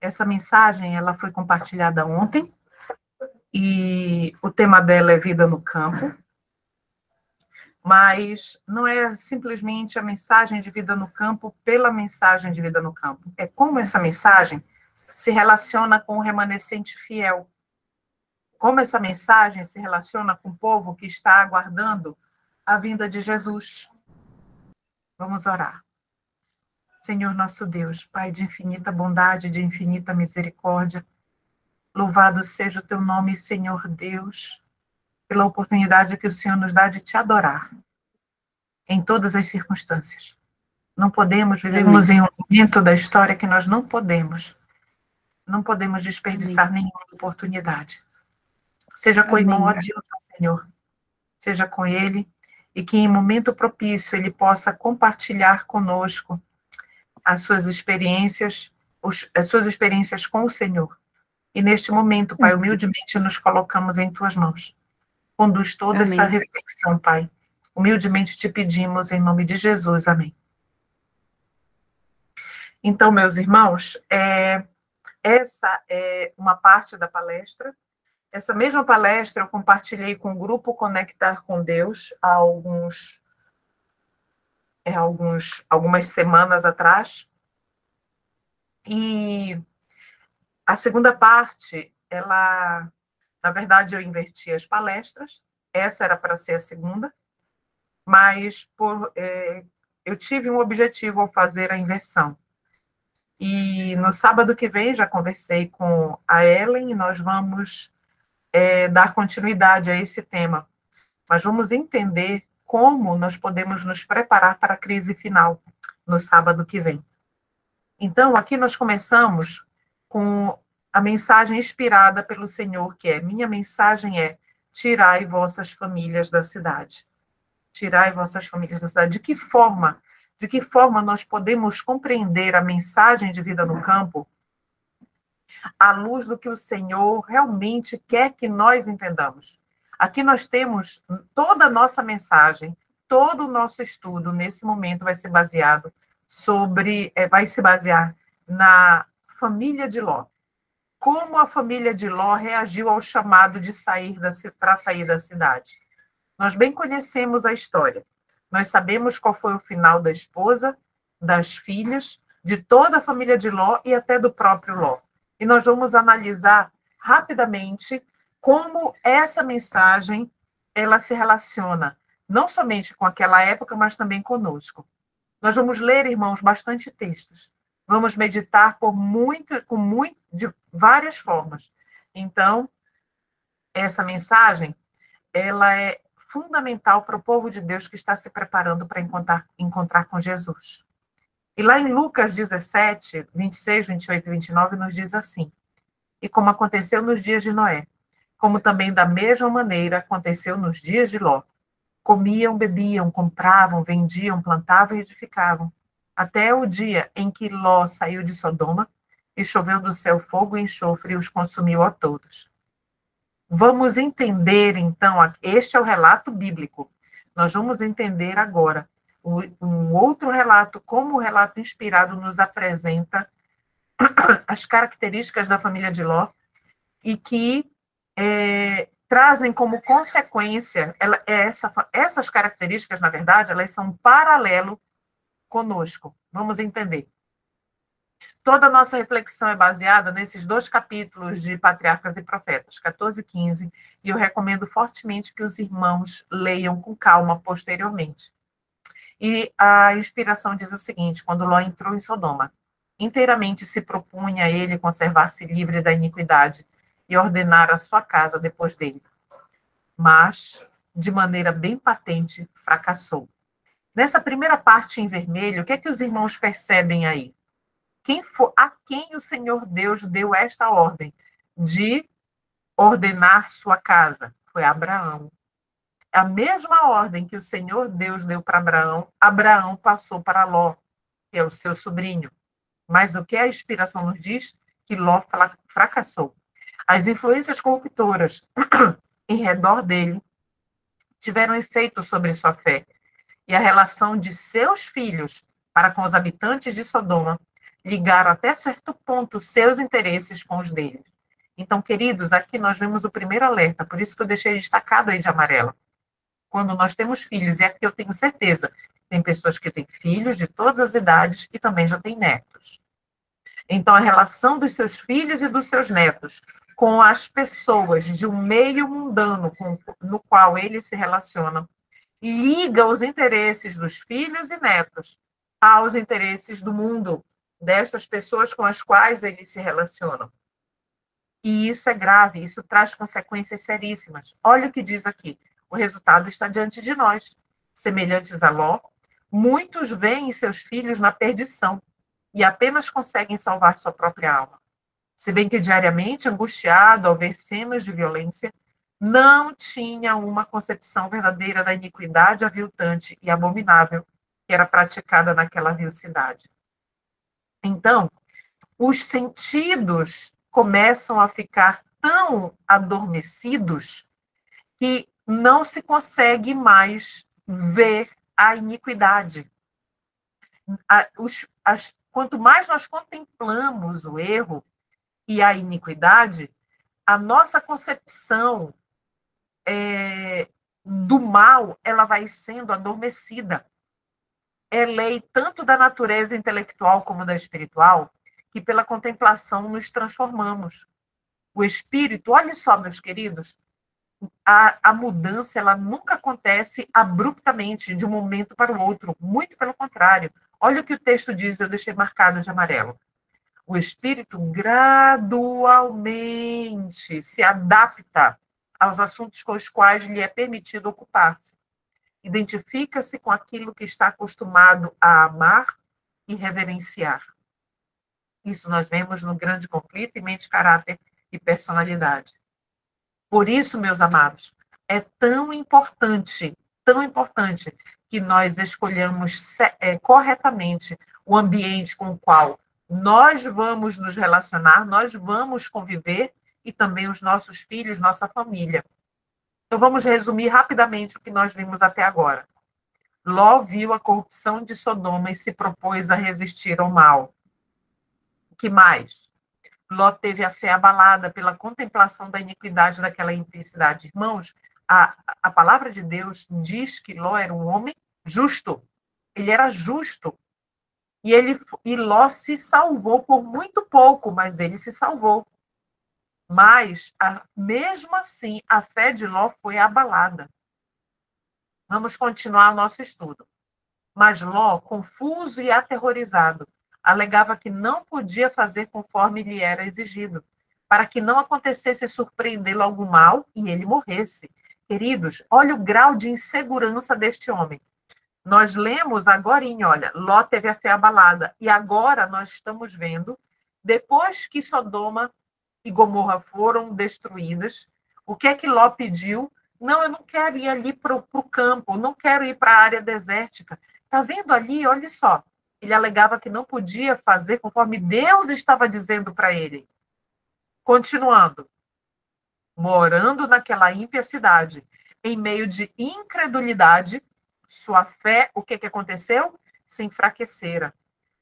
Essa mensagem ela foi compartilhada ontem e o tema dela é Vida no Campo, mas não é simplesmente a mensagem de vida no campo pela mensagem de vida no campo. É como essa mensagem se relaciona com o remanescente fiel. Como essa mensagem se relaciona com o povo que está aguardando a vinda de Jesus. Vamos orar. Senhor nosso Deus, Pai de infinita bondade, de infinita misericórdia, louvado seja o teu nome, Senhor Deus, pela oportunidade que o Senhor nos dá de te adorar em todas as circunstâncias. Não podemos, vivemos em um momento da história que nós não podemos desperdiçar nenhuma oportunidade. Seja com o irmão Adilson, Senhor, seja com ele, e que em momento propício ele possa compartilhar conosco as suas experiências com o Senhor. E neste momento, Pai, humildemente nos colocamos em tuas mãos. Conduz toda essa reflexão, Pai. Humildemente te pedimos em nome de Jesus. Amém. Então, meus irmãos, essa é uma parte da palestra. Essa mesma palestra eu compartilhei com o grupo Conectar com Deus há algumas semanas atrás. E a segunda parte, na verdade, eu inverti as palestras. Essa era para ser a segunda, mas eu tive um objetivo ao fazer a inversão. E no sábado que vem, já conversei com a Ellen, e nós vamos dar continuidade a esse tema. Mas vamos entender como nós podemos nos preparar para a crise final no sábado que vem. Então, aqui nós começamos com a mensagem inspirada pelo Senhor, que minha mensagem é: tirai vossas famílias da cidade. Tirai vossas famílias da cidade. De que forma nós podemos compreender a mensagem de vida no campo à luz do que o Senhor realmente quer que nós entendamos? Aqui nós temos toda a nossa mensagem, todo o nosso estudo, nesse momento, vai se basear na família de Ló. Como a família de Ló reagiu ao chamado para sair da cidade. Nós bem conhecemos a história. Nós sabemos qual foi o final da esposa, das filhas, de toda a família de Ló e até do próprio Ló. E nós vamos analisar rapidamente como essa mensagem ela se relaciona não somente com aquela época, mas também conosco. Nós vamos ler, irmãos, bastante textos. Vamos meditar de várias formas. Então, essa mensagem, ela é fundamental para o povo de Deus que está se preparando para encontrar com Jesus. E lá em Lucas 17, 26, 28 e 29, nos diz assim: e como aconteceu nos dias de Noé, como também da mesma maneira aconteceu nos dias de Ló. Comiam, bebiam, compravam, vendiam, plantavam e edificavam, até o dia em que Ló saiu de Sodoma e choveu do céu fogo e enxofre e os consumiu a todos. Vamos entender, então, este é o relato bíblico. Nós vamos entender agora um outro relato, como o relato inspirado nos apresenta as características da família de Ló e que trazem como consequência, essas características, na verdade, elas são um paralelo conosco. Vamos entender. Toda a nossa reflexão é baseada nesses 2 capítulos de Patriarcas e Profetas, 14 e 15, e eu recomendo fortemente que os irmãos leiam com calma posteriormente. E a inspiração diz o seguinte: quando Ló entrou em Sodoma, inteiramente se propunha ele conservar-se livre da iniquidade e ordenar a sua casa depois dele. Mas, de maneira bem patente, fracassou. Nessa primeira parte em vermelho, o que é que os irmãos percebem aí? A quem o Senhor Deus deu esta ordem de ordenar sua casa? Foi Abraão. A mesma ordem que o Senhor Deus deu para Abraão, Abraão passou para Ló, que é o seu sobrinho. Mas o que a inspiração nos diz? Que Ló fracassou. As influências corruptoras em redor dele tiveram efeito sobre sua fé. E a relação de seus filhos para com os habitantes de Sodoma ligaram até certo ponto seus interesses com os deles. Então, queridos, aqui nós vemos o primeiro alerta, por isso que eu deixei destacado aí de amarelo. Quando nós temos filhos, e aqui eu tenho certeza, tem pessoas que têm filhos de todas as idades e também já têm netos. Então, a relação dos seus filhos e dos seus netos com as pessoas de um meio mundano no qual eles se relacionam, liga os interesses dos filhos e netos aos interesses do mundo, destas pessoas com as quais eles se relacionam. E isso é grave, isso traz consequências seríssimas. Olha o que diz aqui. O resultado está diante de nós. Semelhantes a Ló, muitos veem seus filhos na perdição e apenas conseguem salvar sua própria alma. Se bem que diariamente, angustiado ao ver cenas de violência, não tinha uma concepção verdadeira da iniquidade aviltante e abominável que era praticada naquela vil cidade. Então, os sentidos começam a ficar tão adormecidos que não se consegue mais ver a iniquidade. Quanto mais nós contemplamos o erro e a iniquidade, a nossa concepção do mal ela vai sendo adormecida. É lei tanto da natureza intelectual como da espiritual que pela contemplação nos transformamos. O espírito, olha só, meus queridos, a mudança ela nunca acontece abruptamente, de um momento para o outro, muito pelo contrário. Olha o que o texto diz, eu deixei marcado de amarelo. O espírito gradualmente se adapta aos assuntos com os quais lhe é permitido ocupar-se. Identifica-se com aquilo que está acostumado a amar e reverenciar. Isso nós vemos no grande conflito em mente, caráter e personalidade. Por isso, meus amados, é tão importante que nós escolhamos corretamente o ambiente com o qual nós vamos nos relacionar, nós vamos conviver e também os nossos filhos, nossa família. Então, vamos resumir rapidamente o que nós vimos até agora. Ló viu a corrupção de Sodoma e se propôs a resistir ao mal. O que mais? Ló teve a fé abalada pela contemplação da iniquidade daquela intensidade. Irmãos, a palavra de Deus diz que Ló era um homem justo. Ele era justo. E Ló se salvou por muito pouco, mas ele se salvou. Mas, mesmo assim, a fé de Ló foi abalada. Vamos continuar o nosso estudo. Mas Ló, confuso e aterrorizado, alegava que não podia fazer conforme lhe era exigido, para que não acontecesse surpreendê-lo algum mal e ele morresse. Queridos, olha o grau de insegurança deste homem. Nós lemos agora, olha, Ló teve a fé abalada, e agora nós estamos vendo, depois que Sodoma e Gomorra foram destruídas, o que é que Ló pediu? Não, eu não quero ir ali para o campo, não quero ir para a área desértica. Está vendo ali? Olha só. Ele alegava que não podia fazer conforme Deus estava dizendo para ele. Continuando. Morando naquela ímpia cidade, em meio de incredulidade, sua fé, o que aconteceu? Se enfraquecera.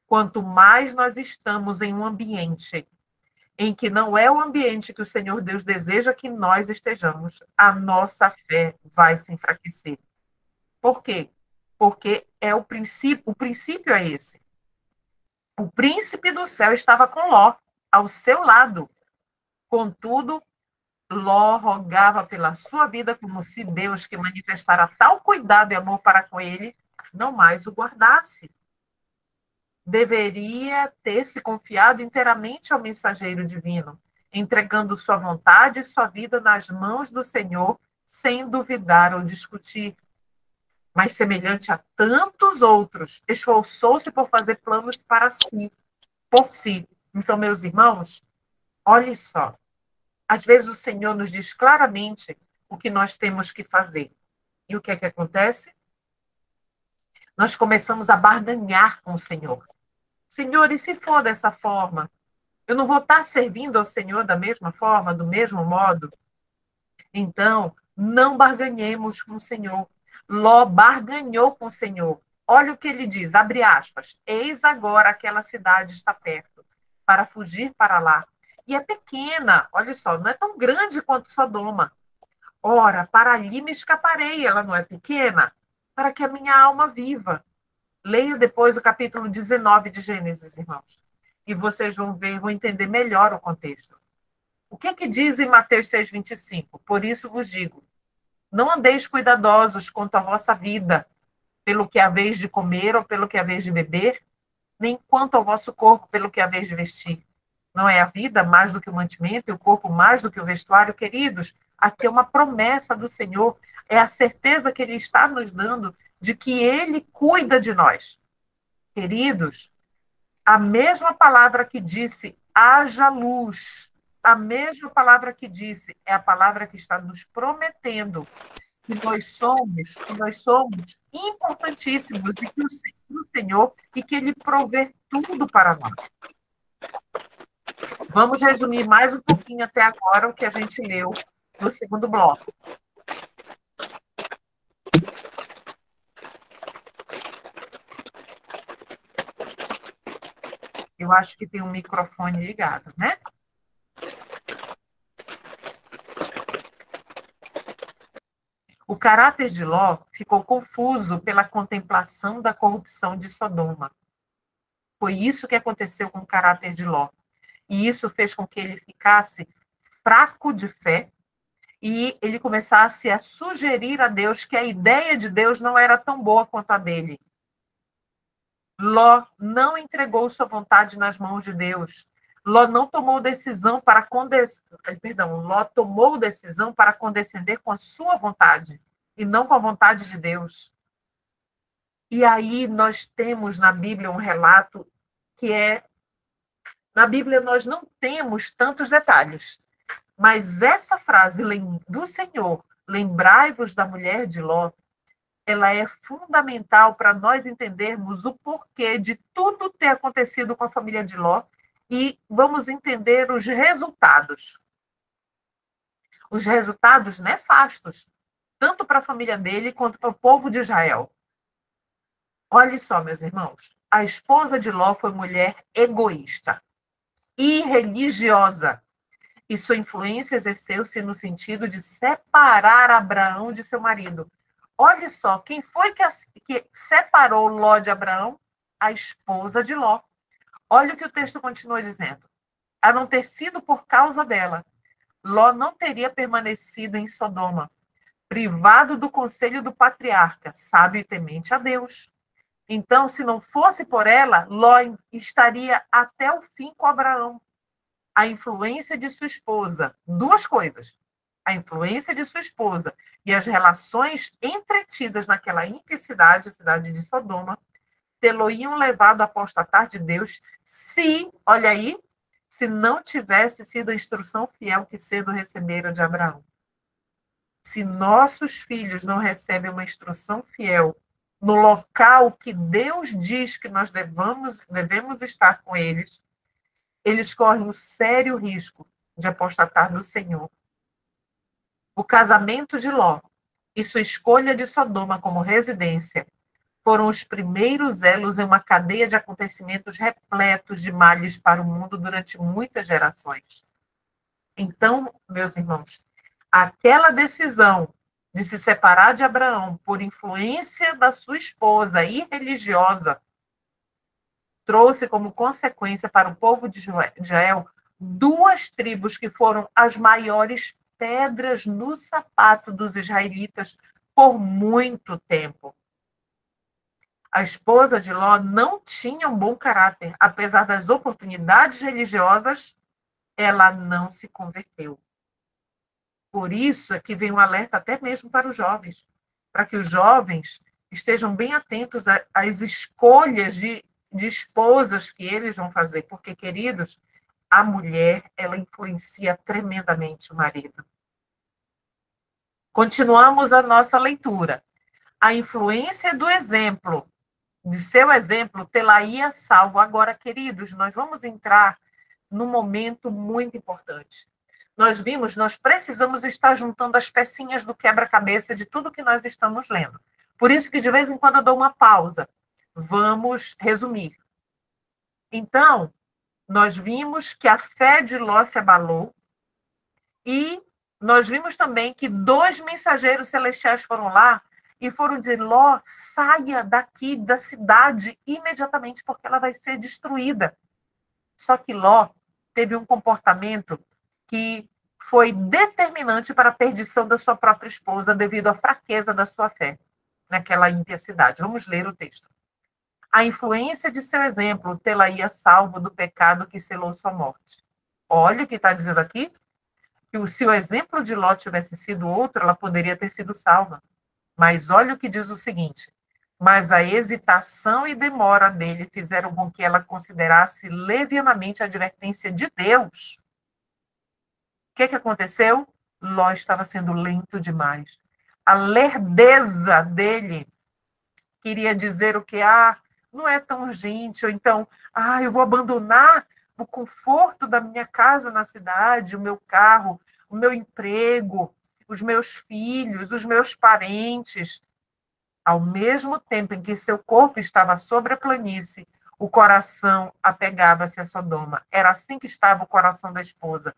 Quanto mais nós estamos em um ambiente em que não é o ambiente que o Senhor Deus deseja que nós estejamos, a nossa fé vai se enfraquecer. Por quê? Porque o princípio é esse. O príncipe do céu estava com Ló, ao seu lado. Contudo, Ló rogava pela sua vida como se Deus, que manifestara tal cuidado e amor para com ele, não mais o guardasse. Deveria ter se confiado inteiramente ao mensageiro divino, entregando sua vontade e sua vida nas mãos do Senhor, sem duvidar ou discutir. Mas, semelhante a tantos outros, esforçou-se por fazer planos para si, por si. Então, meus irmãos, olhe só. Às vezes o Senhor nos diz claramente o que nós temos que fazer. E o que é que acontece? Nós começamos a barganhar com o Senhor. Senhor, e se for dessa forma? Eu não vou estar servindo ao Senhor da mesma forma, do mesmo modo? Então, não barganhemos com o Senhor. Ló barganhou com o Senhor. Olha o que ele diz, abre aspas, eis agora aquela cidade está perto, para fugir para lá. E é pequena, olha só, não é tão grande quanto Sodoma. Ora, para ali me escaparei, ela não é pequena, para que a minha alma viva. Leia depois o capítulo 19 de Gênesis, irmãos. E vocês vão ver, vão entender melhor o contexto. O que é que diz em Mateus 6,25? Por isso vos digo, não andeis cuidadosos quanto à vossa vida, pelo que haveis de comer ou pelo que haveis de beber, nem quanto ao vosso corpo, pelo que haveis de vestir. Não é a vida mais do que o mantimento e o corpo mais do que o vestuário, queridos? Aqui é uma promessa do Senhor, é a certeza que Ele está nos dando de que Ele cuida de nós. Queridos, a mesma palavra que disse haja luz, a mesma palavra que disse é a palavra que está nos prometendo que nós somos importantíssimos e que o Senhor e que Ele provê tudo para nós. Vamos resumir mais um pouquinho até agora o que a gente leu no segundo bloco. Eu acho que tem um microfone ligado, né? O caráter de Ló ficou confuso pela contemplação da corrupção de Sodoma. Foi isso que aconteceu com o caráter de Ló. E isso fez com que ele ficasse fraco de fé e ele começasse a sugerir a Deus que a ideia de Deus não era tão boa quanto a dele. Ló não entregou sua vontade nas mãos de Deus. Ló não tomou decisão para Ló tomou decisão para condescender com a sua vontade e não com a vontade de Deus. E aí nós temos na Bíblia um relato que é na Bíblia nós não temos tantos detalhes, mas essa frase do Senhor, lembrai-vos da mulher de Ló, ela é fundamental para nós entendermos o porquê de tudo ter acontecido com a família de Ló e vamos entender os resultados. Os resultados nefastos, tanto para a família dele quanto para o povo de Israel. Olhe só, meus irmãos, a esposa de Ló foi mulher egoísta, irreligiosa, e sua influência exerceu-se no sentido de separar Abraão de seu marido. Olha só, quem foi que separou Ló de Abraão? A esposa de Ló. Olha o que o texto continua dizendo. A não ter sido por causa dela, Ló não teria permanecido em Sodoma, privado do conselho do patriarca, sábio e temente a Deus. Então, se não fosse por ela, Ló estaria até o fim com Abraão. A influência de sua esposa, duas coisas. A influência de sua esposa e as relações entretidas naquela intensidade, a cidade de Sodoma, tê-lo-iam levado a apostatar de Deus se, olha aí, se não tivesse sido a instrução fiel que cedo receberam de Abraão. Se nossos filhos não recebem uma instrução fiel no local que Deus diz que nós devemos estar com eles, eles correm o sério risco de apostatar do Senhor. O casamento de Ló e sua escolha de Sodoma como residência foram os primeiros elos em uma cadeia de acontecimentos repletos de males para o mundo durante muitas gerações. Então, meus irmãos, aquela decisão de se separar de Abraão por influência da sua esposa irreligiosa trouxe como consequência para o povo de Israel duas tribos que foram as maiores pedras no sapato dos israelitas por muito tempo. A esposa de Ló não tinha um bom caráter, apesar das oportunidades religiosas, ela não se converteu. Por isso é que vem um alerta até mesmo para os jovens, para que os jovens estejam bem atentos às escolhas de esposas que eles vão fazer, porque, queridos, a mulher, ela influencia tremendamente o marido. Continuamos a nossa leitura. A influência do exemplo, de seu exemplo, tê-la-ia salvo. Agora, queridos, nós vamos entrar num momento muito importante. Nós precisamos estar juntando as pecinhas do quebra-cabeça de tudo que nós estamos lendo. Por isso que de vez em quando eu dou uma pausa. Vamos resumir. Então, nós vimos que a fé de Ló se abalou e nós vimos também que 2 mensageiros celestiais foram lá e foram dizer: Ló, saia daqui da cidade imediatamente, porque ela vai ser destruída. Só que Ló teve um comportamento que foi determinante para a perdição da sua própria esposa devido à fraqueza da sua fé naquela ímpia cidade. Vamos ler o texto. A influência de seu exemplo tê-la-ia salvo do pecado que selou sua morte. Olha o que está dizendo aqui, que se o exemplo de Ló tivesse sido outro, ela poderia ter sido salva. Mas olha o que diz o seguinte: mas a hesitação e demora dele fizeram com que ela considerasse levianamente a advertência de Deus. O que aconteceu? Ló estava sendo lento demais. A lerdeza dele queria dizer o que? Não é tão urgente, ou então, eu vou abandonar o conforto da minha casa na cidade, o meu carro, o meu emprego, os meus filhos, os meus parentes. Ao mesmo tempo em que seu corpo estava sobre a planície, o coração apegava-se a Sodoma. Era assim que estava o coração da esposa.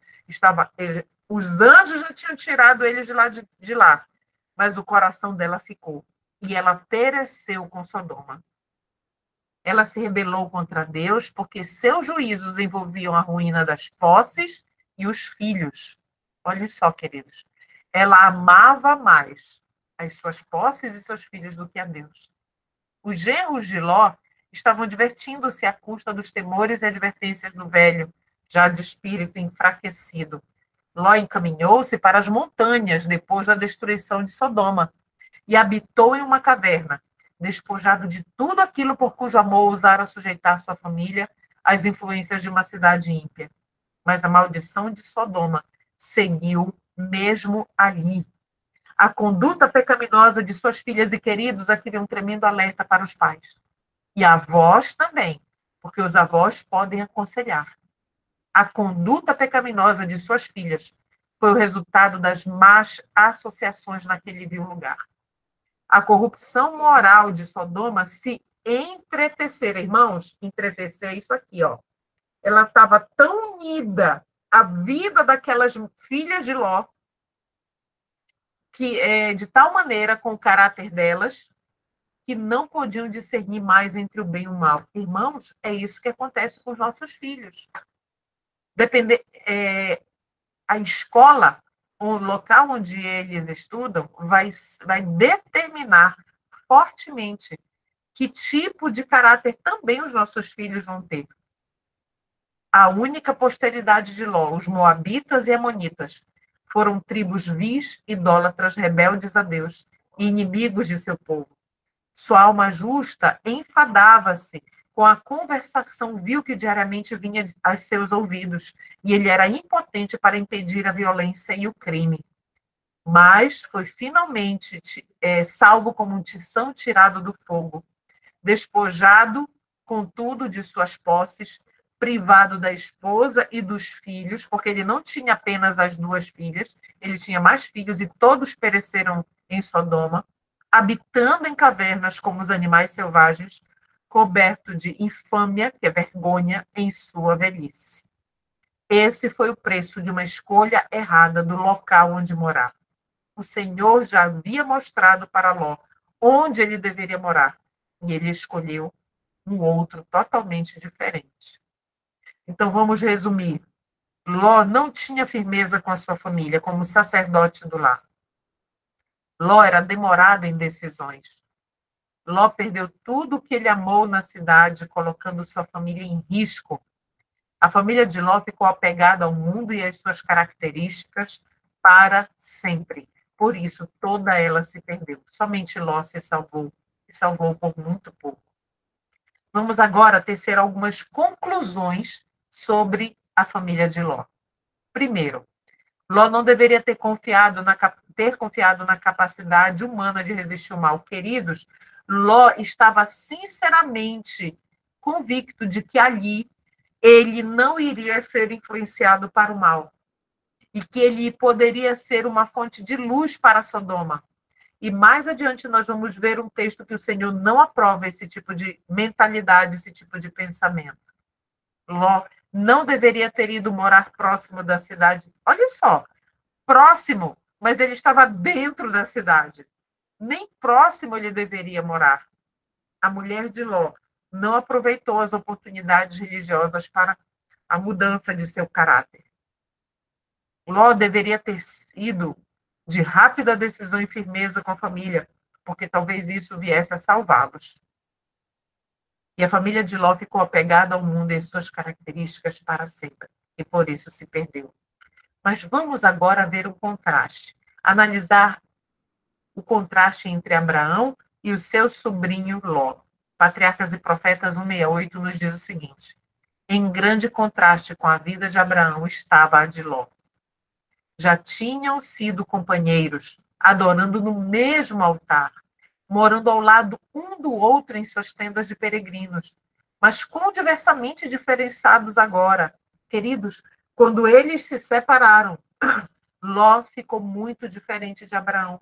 Os anjos já tinham tirado eles de lá, mas o coração dela ficou. E ela pereceu com Sodoma. Ela se rebelou contra Deus porque seus juízos envolviam a ruína das posses e os filhos. Olha só, queridos. Ela amava mais as suas posses e seus filhos do que a Deus. Os genros de Ló estavam divertindo-se à custa dos temores e advertências do velho, já de espírito enfraquecido. Ló encaminhou-se para as montanhas depois da destruição de Sodoma e habitou em uma caverna, despojado de tudo aquilo por cujo amor ousara sujeitar sua família às influências de uma cidade ímpia. Mas a maldição de Sodoma seguiu mesmo ali. A conduta pecaminosa de suas filhas e queridos aqui vem um tremendo alerta para os pais. E avós também, porque os avós podem aconselhar. A conduta pecaminosa de suas filhas foi o resultado das más associações naquele vil lugar. A corrupção moral de Sodoma se entretecera, irmãos, entretecer é isso aqui, ó. Ela estava tão unida à vida daquelas filhas de Ló, que de tal maneira com o caráter delas, que não podiam discernir mais entre o bem e o mal. Irmãos, é isso que acontece com os nossos filhos. A escola, o local onde eles estudam, vai determinar fortemente que tipo de caráter também os nossos filhos vão ter. A única posteridade de Ló, os moabitas e amonitas, foram tribos vis, idólatras, rebeldes a Deus e inimigos de seu povo. Sua alma justa enfadava-se com a conversação vil que diariamente vinha aos seus ouvidos, e ele era impotente para impedir a violência e o crime. Mas foi finalmente salvo como um tição tirado do fogo, despojado, contudo, de suas posses, privado da esposa e dos filhos, porque ele não tinha apenas as 2 filhas, ele tinha mais filhos e todos pereceram em Sodoma, habitando em cavernas como os animais selvagens, coberto de infâmia, que é vergonha, em sua velhice. Esse foi o preço de uma escolha errada do local onde morar. O Senhor já havia mostrado para Ló onde ele deveria morar, e ele escolheu um outro totalmente diferente. Então, vamos resumir. Ló não tinha firmeza com a sua família, como sacerdote do lar. Ló era demorado em decisões. Ló perdeu tudo o que ele amou na cidade, colocando sua família em risco. A família de Ló ficou apegada ao mundo e às suas características para sempre. Por isso, toda ela se perdeu. Somente Ló se salvou por muito pouco. Vamos agora tecer algumas conclusões sobre a família de Ló. Primeiro, Ló não deveria ter confiado na capacidade humana de resistir ao mal. Queridos, Ló estava sinceramente convicto de que ali ele não iria ser influenciado para o mal e que ele poderia ser uma fonte de luz para Sodoma. E mais adiante nós vamos ver um texto que o Senhor não aprova esse tipo de mentalidade, esse tipo de pensamento. Ló não deveria ter ido morar próximo da cidade. Olha só, próximo, mas ele estava dentro da cidade. Nem próximo ele deveria morar. A mulher de Ló não aproveitou as oportunidades religiosas para a mudança de seu caráter. Ló deveria ter sido de rápida decisão e firmeza com a família, porque talvez isso viesse a salvá-los. E a família de Ló ficou apegada ao mundo e suas características para sempre, e por isso se perdeu. Mas vamos agora ver o contraste, analisar o contraste entre Abraão e o seu sobrinho Ló. Patriarcas e Profetas 1:68 nos diz o seguinte: em grande contraste com a vida de Abraão estava a de Ló. Já tinham sido companheiros, adorando no mesmo altar, morando ao lado um do outro em suas tendas de peregrinos, mas quão diversamente diferenciados agora. Queridos, quando eles se separaram, Ló ficou muito diferente de Abraão.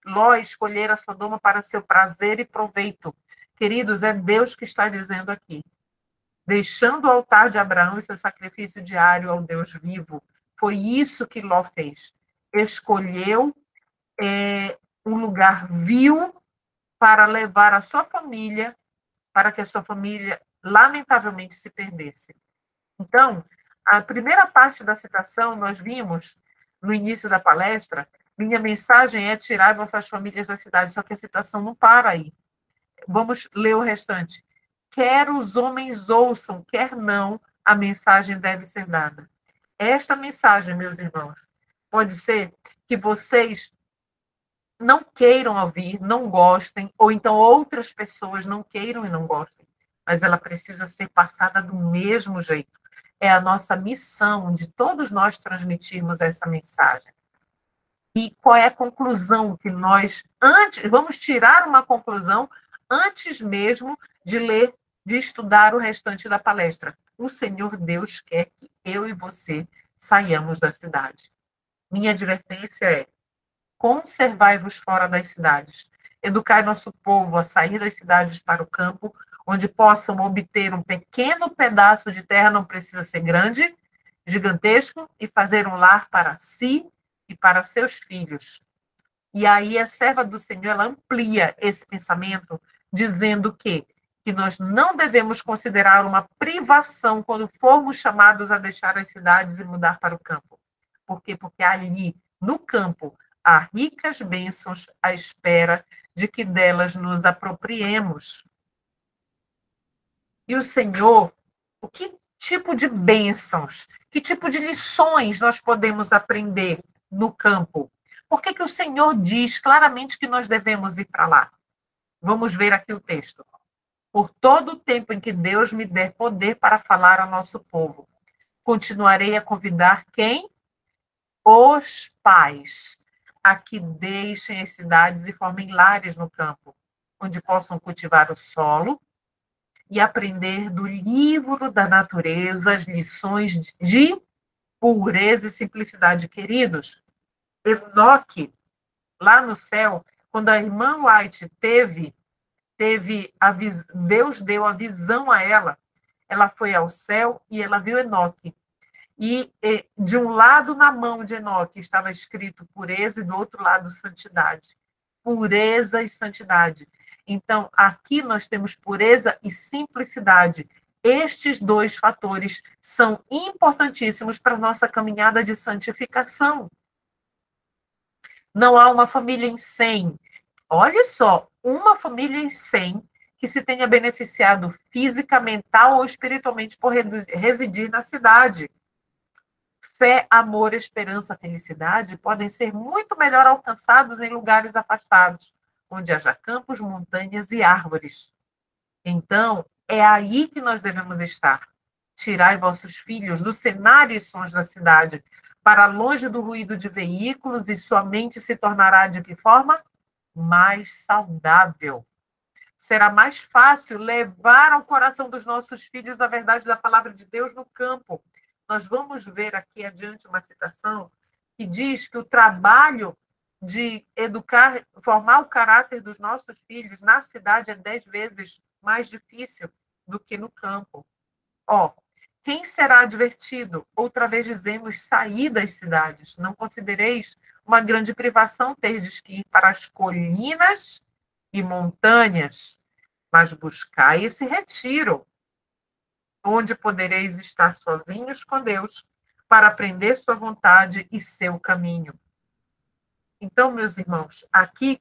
Ló escolhera Sodoma para seu prazer e proveito. Queridos, é Deus que está dizendo aqui. Deixando o altar de Abraão e seu sacrifício diário ao Deus vivo. Foi isso que Ló fez. Escolheu um lugar vil para levar a sua família, para que a sua família, lamentavelmente, se perdesse. Então, a primeira parte da citação, nós vimos no início da palestra, minha mensagem é tirar vossas famílias da cidade, só que a citação não para aí. Vamos ler o restante. Quer os homens ouçam, quer não, a mensagem deve ser dada. Esta mensagem, meus irmãos, pode ser que vocês não queiram ouvir, não gostem, ou então outras pessoas não queiram e não gostem, mas ela precisa ser passada do mesmo jeito. É a nossa missão de todos nós transmitirmos essa mensagem. E qual é a conclusão que nós, vamos tirar uma conclusão antes mesmo de ler, de estudar o restante da palestra. O Senhor Deus quer que eu e você saiamos da cidade. Minha advertência é: conservai-vos fora das cidades. Educai nosso povo a sair das cidades para o campo, onde possam obter um pequeno pedaço de terra, não precisa ser grande, gigantesco, e fazer um lar para si e para seus filhos. E aí a serva do Senhor, ela amplia esse pensamento, dizendo que nós não devemos considerar uma privação quando formos chamados a deixar as cidades e mudar para o campo. Por quê? Porque ali, no campo, há ricas bênçãos à espera de que delas nos apropriemos. E o Senhor, o que tipo de bênçãos, que tipo de lições nós podemos aprender no campo? Por que o Senhor diz claramente que nós devemos ir para lá? Vamos ver aqui o texto. Por todo o tempo em que Deus me der poder para falar ao nosso povo, continuarei a convidar quem? Os pais a que deixem as cidades e formem lares no campo, onde possam cultivar o solo e aprender do livro da natureza as lições de pureza e simplicidade. Queridos, Enoque, lá no céu, quando a irmã White Deus deu a visão a ela, ela foi ao céu e ela viu Enoque. E de um lado, na mão de Enoque, estava escrito pureza, e do outro lado, santidade. Pureza e santidade. Então, aqui nós temos pureza e simplicidade. Estes dois fatores são importantíssimos para a nossa caminhada de santificação. Não há uma família em 100. Olha só, uma família em 100 que se tenha beneficiado física, mental ou espiritualmente por residir na cidade. Fé, amor, esperança, felicidade podem ser muito melhor alcançados em lugares afastados, onde haja campos, montanhas e árvores. Então, é aí que nós devemos estar. Tirai vossos filhos do cenário e sons da cidade, para longe do ruído de veículos, e sua mente se tornará de que forma? Mais saudável. Será mais fácil levar ao coração dos nossos filhos a verdade da palavra de Deus no campo. Nós vamos ver aqui adiante uma citação que diz que o trabalho de educar, formar o caráter dos nossos filhos na cidade é 10 vezes mais difícil do que no campo. Ó, quem será advertido? Outra vez dizemos, sair das cidades. Não considereis uma grande privação terdes que ir para as colinas e montanhas, mas buscai esse retiro, onde podereis estar sozinhos com Deus, para aprender sua vontade e seu caminho. Então, meus irmãos, aqui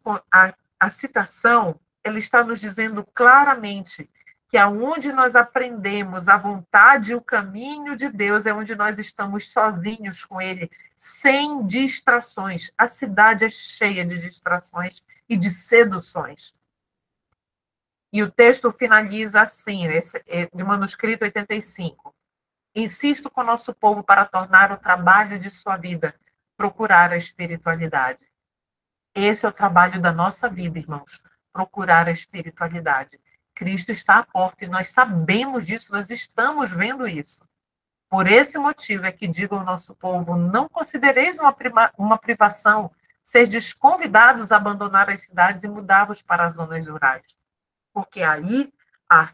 a citação, ela está nos dizendo claramente que aonde nós aprendemos a vontade e o caminho de Deus é onde nós estamos sozinhos com Ele, sem distrações. A cidade é cheia de distrações e de seduções. E o texto finaliza assim, de manuscrito 85. Insisto com o nosso povo para tornar o trabalho de sua vida, procurar a espiritualidade. Esse é o trabalho da nossa vida, irmãos, procurar a espiritualidade. Cristo está à porta e nós sabemos disso, nós estamos vendo isso. Por esse motivo é que digo ao nosso povo, não considereis uma privação, sejais convidados a abandonar as cidades e mudar-vos para as zonas rurais. Porque aí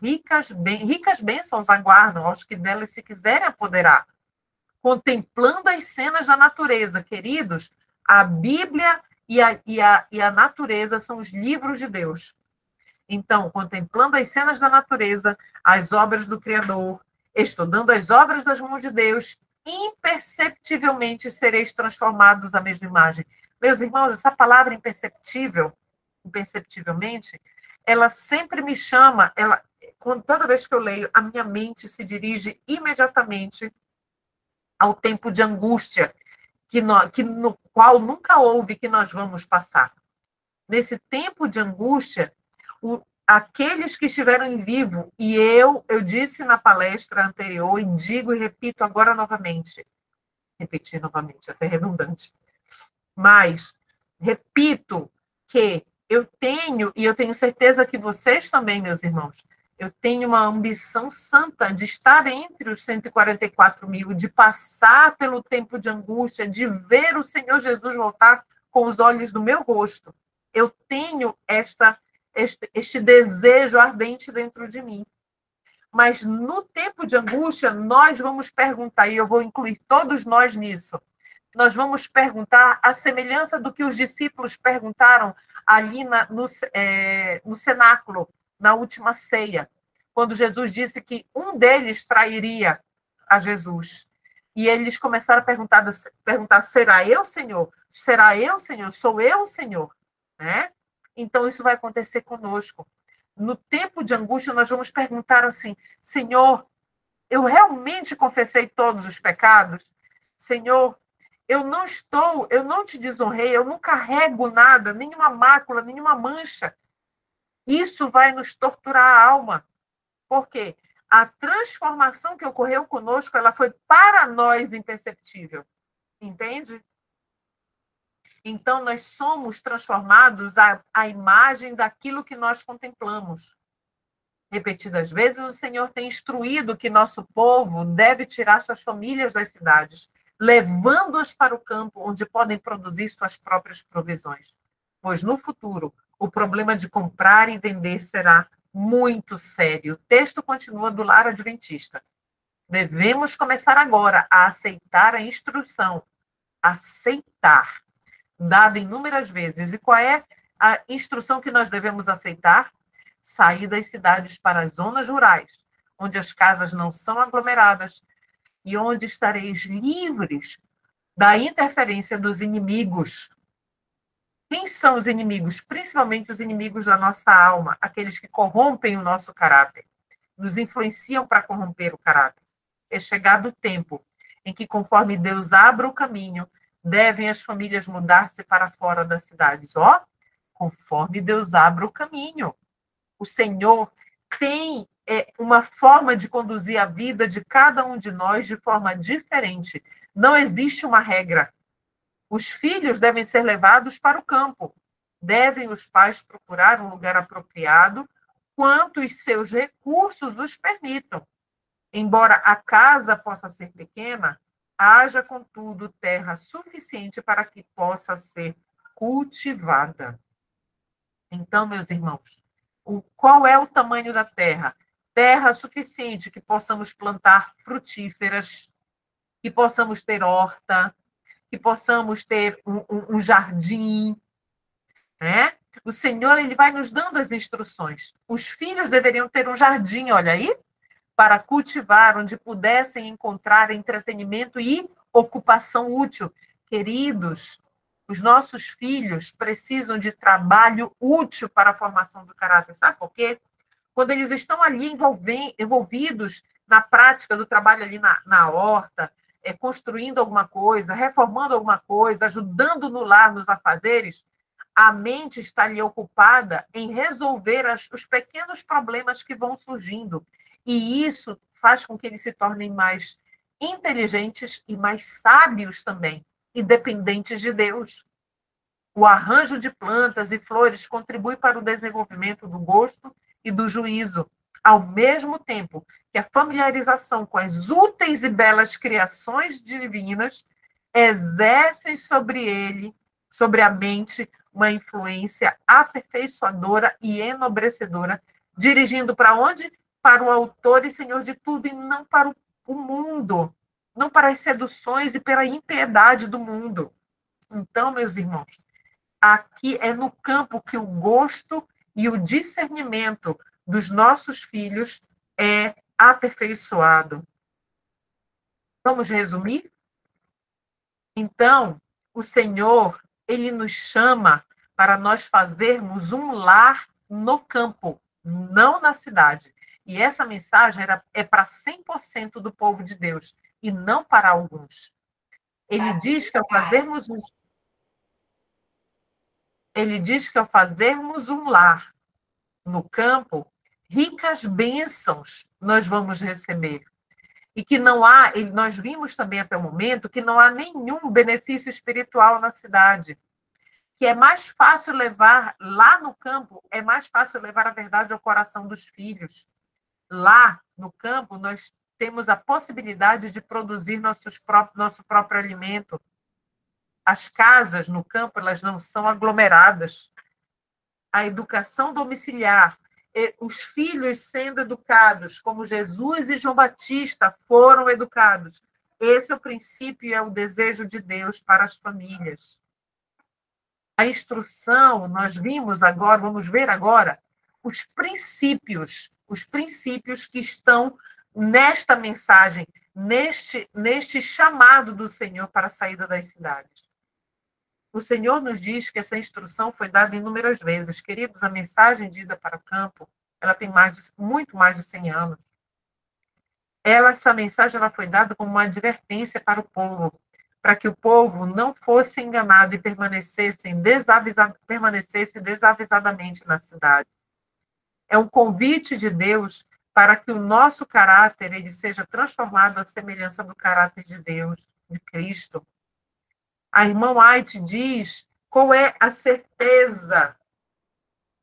ricas bênçãos aguardam aos que delas se quiserem apoderar. Contemplando as cenas da natureza, queridos, a Bíblia e a natureza são os livros de Deus. Então, contemplando as cenas da natureza, as obras do Criador, estudando as obras das mãos de Deus, imperceptivelmente sereis transformados à mesma imagem. Meus irmãos, essa palavra imperceptivelmente, ela sempre me chama, toda vez que eu leio, a minha mente se dirige imediatamente ao tempo de angústia, no qual nunca houve que nós vamos passar. Nesse tempo de angústia, aqueles que estiveram vivos, e eu disse na palestra anterior, e digo e repito agora novamente, repetir novamente, até redundante, mas repito que eu tenho certeza que vocês também, meus irmãos, eu tenho uma ambição santa de estar entre os 144 mil, de passar pelo tempo de angústia, de ver o Senhor Jesus voltar com os olhos do meu rosto. Eu tenho este desejo ardente dentro de mim. Mas no tempo de angústia, nós vamos perguntar, e eu vou incluir todos nós nisso, nós vamos perguntar a semelhança do que os discípulos perguntaram ali no cenáculo, na última ceia, quando Jesus disse que um deles trairia a Jesus. E eles começaram a perguntar, será eu, Senhor? Será eu, Senhor? Sou eu, o Senhor? Né? Então, isso vai acontecer conosco. No tempo de angústia, nós vamos perguntar assim, Senhor, eu realmente confessei todos os pecados? Senhor, eu não te desonrei, eu não carrego nada, nenhuma mácula, nenhuma mancha. Isso vai nos torturar a alma. Por quê? A transformação que ocorreu conosco, ela foi para nós imperceptível. Entende? Então, nós somos transformados à imagem daquilo que nós contemplamos. Repetidas vezes, o Senhor tem instruído que nosso povo deve tirar suas famílias das cidades, levando-as para o campo, onde podem produzir suas próprias provisões. Pois no futuro, o problema de comprar e vender será muito sério. O texto continua do lar adventista. Devemos começar agora a aceitar a instrução, aceitar, dada inúmeras vezes. E qual é a instrução que nós devemos aceitar? Sair das cidades para as zonas rurais, onde as casas não são aglomeradas e onde estareis livres da interferência dos inimigos. Quem são os inimigos? Principalmente os inimigos da nossa alma, aqueles que corrompem o nosso caráter, nos influenciam para corromper o caráter. É chegado o tempo em que, conforme Deus abra o caminho, devem as famílias mudar-se para fora das cidades. Ó, conforme Deus abra o caminho. O Senhor tem uma forma de conduzir a vida de cada um de nós de forma diferente. Não existe uma regra. Os filhos devem ser levados para o campo. Devem os pais procurar um lugar apropriado, quanto os seus recursos os permitam. Embora a casa possa ser pequena, haja, contudo, terra suficiente para que possa ser cultivada. Então, meus irmãos, qual é o tamanho da terra? Terra suficiente que possamos plantar frutíferas, que possamos ter horta, que possamos ter um jardim, né? O Senhor, ele vai nos dando as instruções. Os filhos deveriam ter um jardim, olha aí, para cultivar, onde pudessem encontrar entretenimento e ocupação útil. Queridos, os nossos filhos precisam de trabalho útil para a formação do caráter. Sabe por quê? Quando eles estão ali envolvidos na prática do trabalho ali na horta, construindo alguma coisa, reformando alguma coisa, ajudando no lar, nos afazeres, a mente está ali ocupada em resolver os pequenos problemas que vão surgindo. E isso faz com que eles se tornem mais inteligentes e mais sábios também, e dependentes de Deus. O arranjo de plantas e flores contribui para o desenvolvimento do gosto e do juízo, ao mesmo tempo que a familiarização com as úteis e belas criações divinas exercem sobre ele, sobre a mente, uma influência aperfeiçoadora e enobrecedora, dirigindo para onde? Para o autor e senhor de tudo, e não para o mundo, não para as seduções e pela impiedade do mundo. Então, meus irmãos, aqui é no campo que o gosto e o discernimento dos nossos filhos é aperfeiçoado. Vamos resumir? Então, o Senhor, ele nos chama para nós fazermos um lar no campo, não na cidade. E essa mensagem é para 100% do povo de Deus, e não para alguns. Ele diz que ao fazermos um lar no campo, ricas bênçãos nós vamos receber. E que não há, nós vimos também até o momento, que não há nenhum benefício espiritual na cidade. Que é mais fácil levar, lá no campo, é mais fácil levar a verdade ao coração dos filhos. Lá no campo, nós temos a possibilidade de produzir nosso próprio alimento. As casas no campo, elas não são aglomeradas. A educação domiciliar, os filhos sendo educados, como Jesus e João Batista foram educados. Esse é o princípio e é o desejo de Deus para as famílias. A instrução, nós vimos agora, vamos ver agora, os princípios que estão nesta mensagem, neste chamado do Senhor para a saída das cidades. O Senhor nos diz que essa instrução foi dada inúmeras vezes. Queridos, a mensagem de ida para o campo, ela tem muito mais de 100 anos. Essa mensagem ela foi dada como uma advertência para o povo, para que o povo não fosse enganado e permanecesse desavisadamente na cidade. É um convite de Deus para que o nosso caráter ele seja transformado à semelhança do caráter de Deus, de Cristo. A irmã White diz qual é a certeza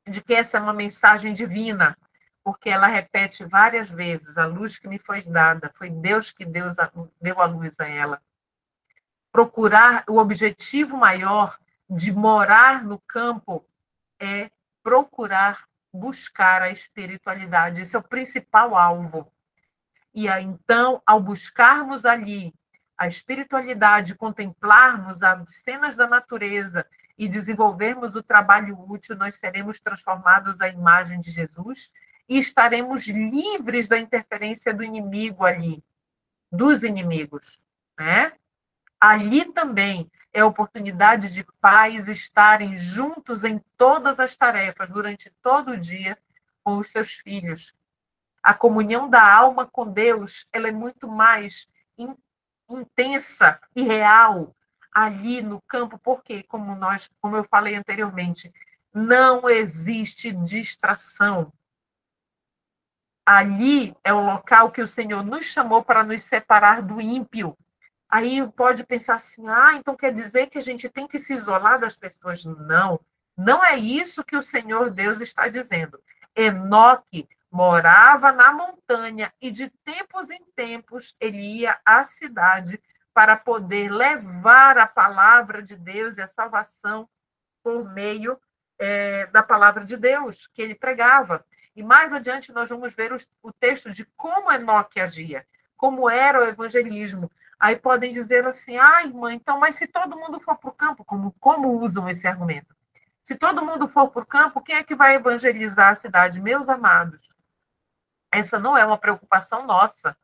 de que essa é uma mensagem divina, porque ela repete várias vezes, a luz que me foi dada, foi Deus que deu a luz a ela. Procurar o objetivo maior de morar no campo é procurar buscar a espiritualidade, esse é o principal alvo. E aí, então, ao buscarmos ali a espiritualidade, contemplarmos as cenas da natureza e desenvolvermos o trabalho útil, nós seremos transformados à imagem de Jesus e estaremos livres da interferência do inimigo ali, dos inimigos, né? Ali também é a oportunidade de pais estarem juntos em todas as tarefas, durante todo o dia, com os seus filhos. A comunhão da alma com Deus, ela é muito mais intensa e real ali no campo, porque, como eu falei anteriormente, não existe distração. Ali é o local que o Senhor nos chamou para nos separar do ímpio. Aí pode pensar assim, então quer dizer que a gente tem que se isolar das pessoas? Não, não é isso que o Senhor Deus está dizendo. Enoque morava na montanha e de tempos em tempos ele ia à cidade para poder levar a palavra de Deus e a salvação por meio da palavra de Deus que ele pregava. E mais adiante nós vamos ver o texto de como Enoque agia, como era o evangelismo. Aí podem dizer assim, irmã, então, mas se todo mundo for para o campo, como usam esse argumento? Se todo mundo for para o campo, quem é que vai evangelizar a cidade? Meus amados, essa não é uma preocupação nossa.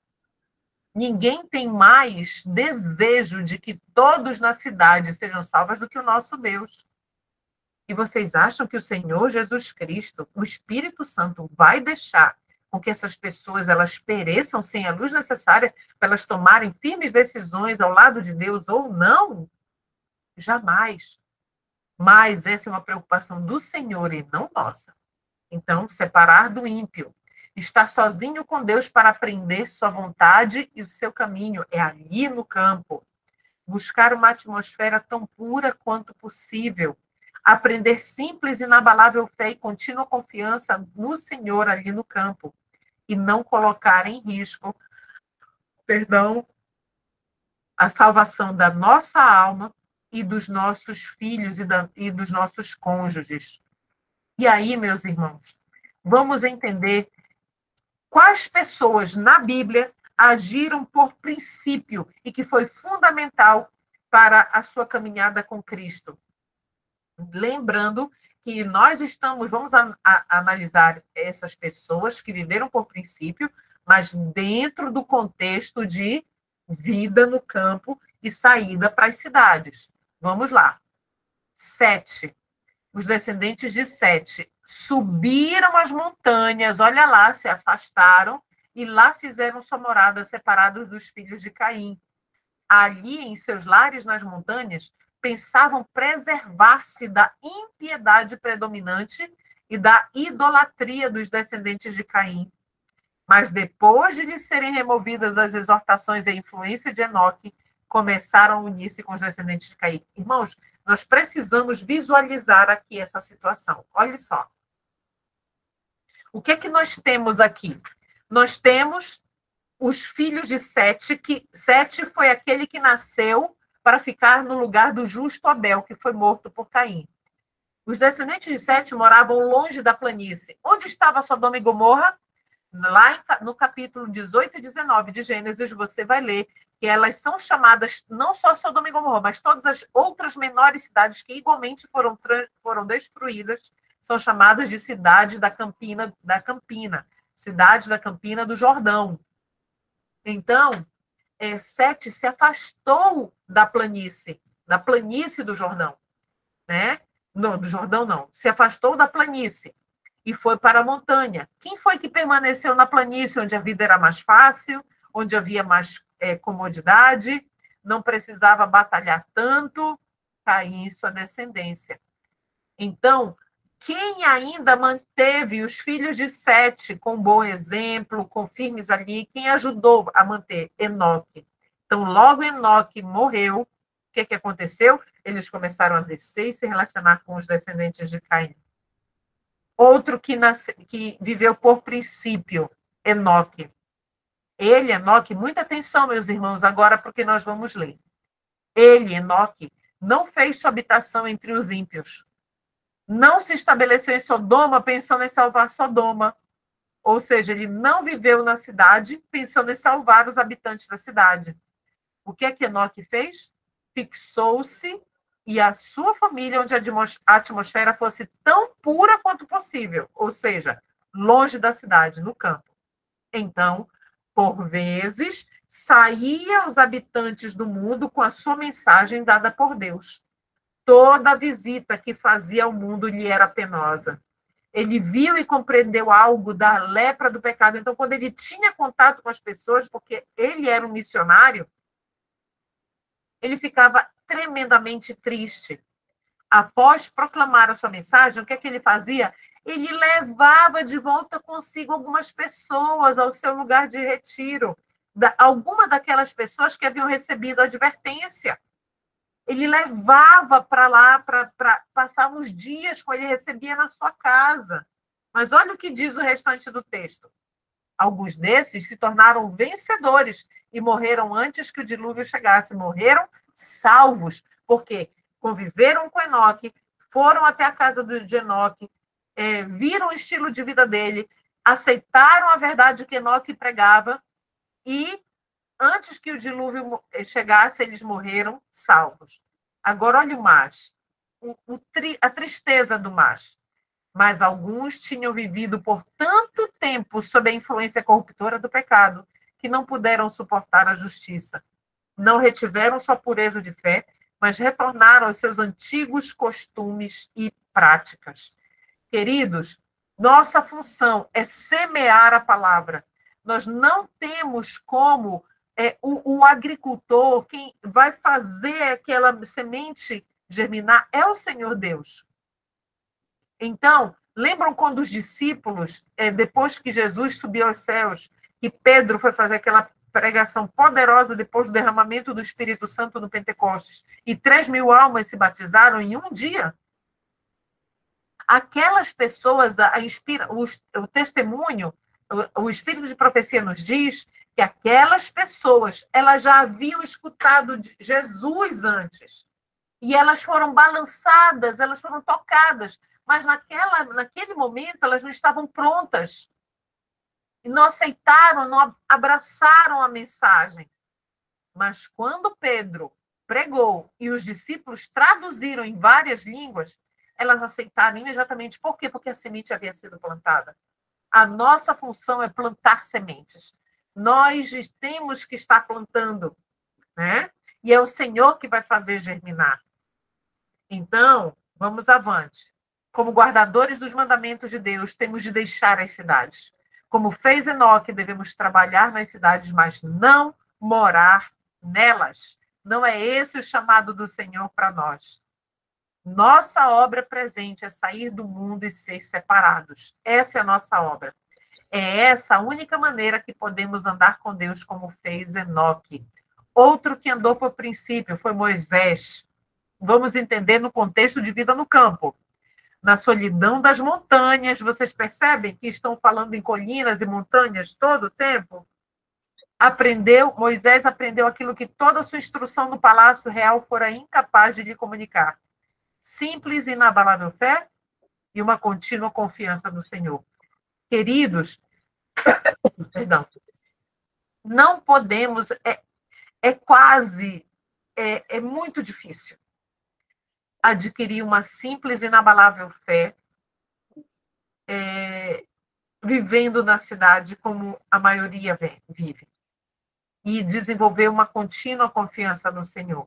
Ninguém tem mais desejo de que todos na cidade sejam salvos do que o nosso Deus. E vocês acham que o Senhor Jesus Cristo, o Espírito Santo, vai deixar com que essas pessoas elas pereçam sem a luz necessária para elas tomarem firmes decisões ao lado de Deus ou não? Jamais. Mas essa é uma preocupação do Senhor e não nossa. Então, separar do ímpio. Estar sozinho com Deus para aprender sua vontade e o seu caminho é ali no campo. Buscar uma atmosfera tão pura quanto possível. Aprender simples, inabalável fé e contínua confiança no Senhor ali no campo. E não colocar em risco, a salvação da nossa alma e dos nossos filhos e dos nossos cônjuges. E aí, meus irmãos, vamos entender quais pessoas na Bíblia agiram por princípio e que foi fundamental para a sua caminhada com Cristo. Lembrando que vamos analisar essas pessoas que viveram por princípio, mas dentro do contexto de vida no campo e saída para as cidades. Vamos lá. 7. Os descendentes de Sete subiram as montanhas, olha lá, se afastaram, e lá fizeram sua morada separados dos filhos de Caim. Ali, em seus lares nas montanhas, pensavam preservar-se da impiedade predominante e da idolatria dos descendentes de Caim. Mas depois de lhes serem removidas as exortações e a influência de Enoque, começaram a unir-se com os descendentes de Caim. Irmãos, nós precisamos visualizar aqui essa situação. Olha só. O que é que nós temos aqui? Nós temos os filhos de Sete, que Sete foi aquele que nasceu para ficar no lugar do justo Abel, que foi morto por Caim. Os descendentes de Sete moravam longe da planície. Onde estava Sodoma e Gomorra? Lá no capítulo 18 e 19 de Gênesis, você vai ler que elas são chamadas, não só Sodoma e Gomorra, mas todas as outras menores cidades que igualmente foram destruídas, são chamadas de cidade da Campina, cidade da Campina do Jordão. Então, Sete se afastou da planície do Jordão, né? Não, do Jordão não, se afastou da planície e foi para a montanha. Quem foi que permaneceu na planície, onde a vida era mais fácil, onde havia mais comodidade, não precisava batalhar tanto? Caim e sua descendência. Então, quem ainda manteve os filhos de Sete com bom exemplo, com firmes ali, quem ajudou a manter? Enoque. Então, logo Enoque morreu, o que aconteceu? Eles começaram a descer e se relacionar com os descendentes de Caim. Outro que viveu por princípio, Enoque. Enoque, muita atenção, meus irmãos, agora, porque nós vamos ler. Enoque, não fez sua habitação entre os ímpios. Não se estabeleceu em Sodoma pensando em salvar Sodoma. Ou seja, ele não viveu na cidade pensando em salvar os habitantes da cidade. O que Enoque fez? Fixou-se e a sua família, onde a atmosfera fosse tão pura quanto possível, ou seja, longe da cidade, no campo. Então, por vezes, saía os habitantes do mundo com a sua mensagem dada por Deus. Toda visita que fazia ao mundo lhe era penosa. Ele viu e compreendeu algo da lepra do pecado. Então, quando ele tinha contato com as pessoas, porque ele era um missionário, ele ficava tremendamente triste. Após proclamar a sua mensagem, o que ele fazia? Ele levava de volta consigo algumas pessoas ao seu lugar de retiro. Alguma daquelas pessoas que haviam recebido a advertência. Ele levava para lá para passar uns dias com ele, recebia na sua casa. Mas olha o que diz o restante do texto. Alguns desses se tornaram vencedores e morreram antes que o dilúvio chegasse. Morreram salvos, porque conviveram com Enoque, foram até a casa de Enoque, viram o estilo de vida dele, aceitaram a verdade que Enoque pregava e, antes que o dilúvio chegasse, eles morreram salvos. Agora, olha o mais, a tristeza do mais. Mas alguns tinham vivido por tanto tempo sob a influência corruptora do pecado que não puderam suportar a justiça. Não retiveram sua pureza de fé, mas retornaram aos seus antigos costumes e práticas. Queridos, nossa função é semear a palavra. Nós não temos como o agricultor, quem vai fazer aquela semente germinar é o Senhor Deus. Então, lembram quando os discípulos, depois que Jesus subiu aos céus, e Pedro foi fazer aquela pregação poderosa depois do derramamento do Espírito Santo no Pentecostes, e 3.000 almas se batizaram em um dia? Aquelas pessoas, o testemunho, o Espírito de profecia nos diz que aquelas pessoas, elas já haviam escutado de Jesus antes, e elas foram balançadas, elas foram tocadas, mas naquele momento elas não estavam prontas. E não aceitaram, não abraçaram a mensagem. Mas quando Pedro pregou e os discípulos traduziram em várias línguas, elas aceitaram imediatamente. Por quê? Porque a semente havia sido plantada. A nossa função é plantar sementes. Nós temos que estar plantando, né? E é o Senhor que vai fazer germinar. Então, vamos avante. Como guardadores dos mandamentos de Deus, temos de deixar as cidades. Como fez Enoque, devemos trabalhar nas cidades, mas não morar nelas. Não é esse o chamado do Senhor para nós. Nossa obra presente é sair do mundo e ser separados. Essa é a nossa obra. É essa a única maneira que podemos andar com Deus, como fez Enoque. Outro que andou por princípio foi Moisés. Vamos entender no contexto de vida no campo. Na solidão das montanhas, vocês percebem que estão falando em colinas e montanhas todo o tempo? Moisés aprendeu aquilo que toda a sua instrução no palácio real fora incapaz de lhe comunicar. Simples e inabalável fé e uma contínua confiança no Senhor. Queridos, perdão, não podemos, é muito difícil adquirir uma simples e inabalável fé, vivendo na cidade como a maioria vive, e desenvolver uma contínua confiança no Senhor.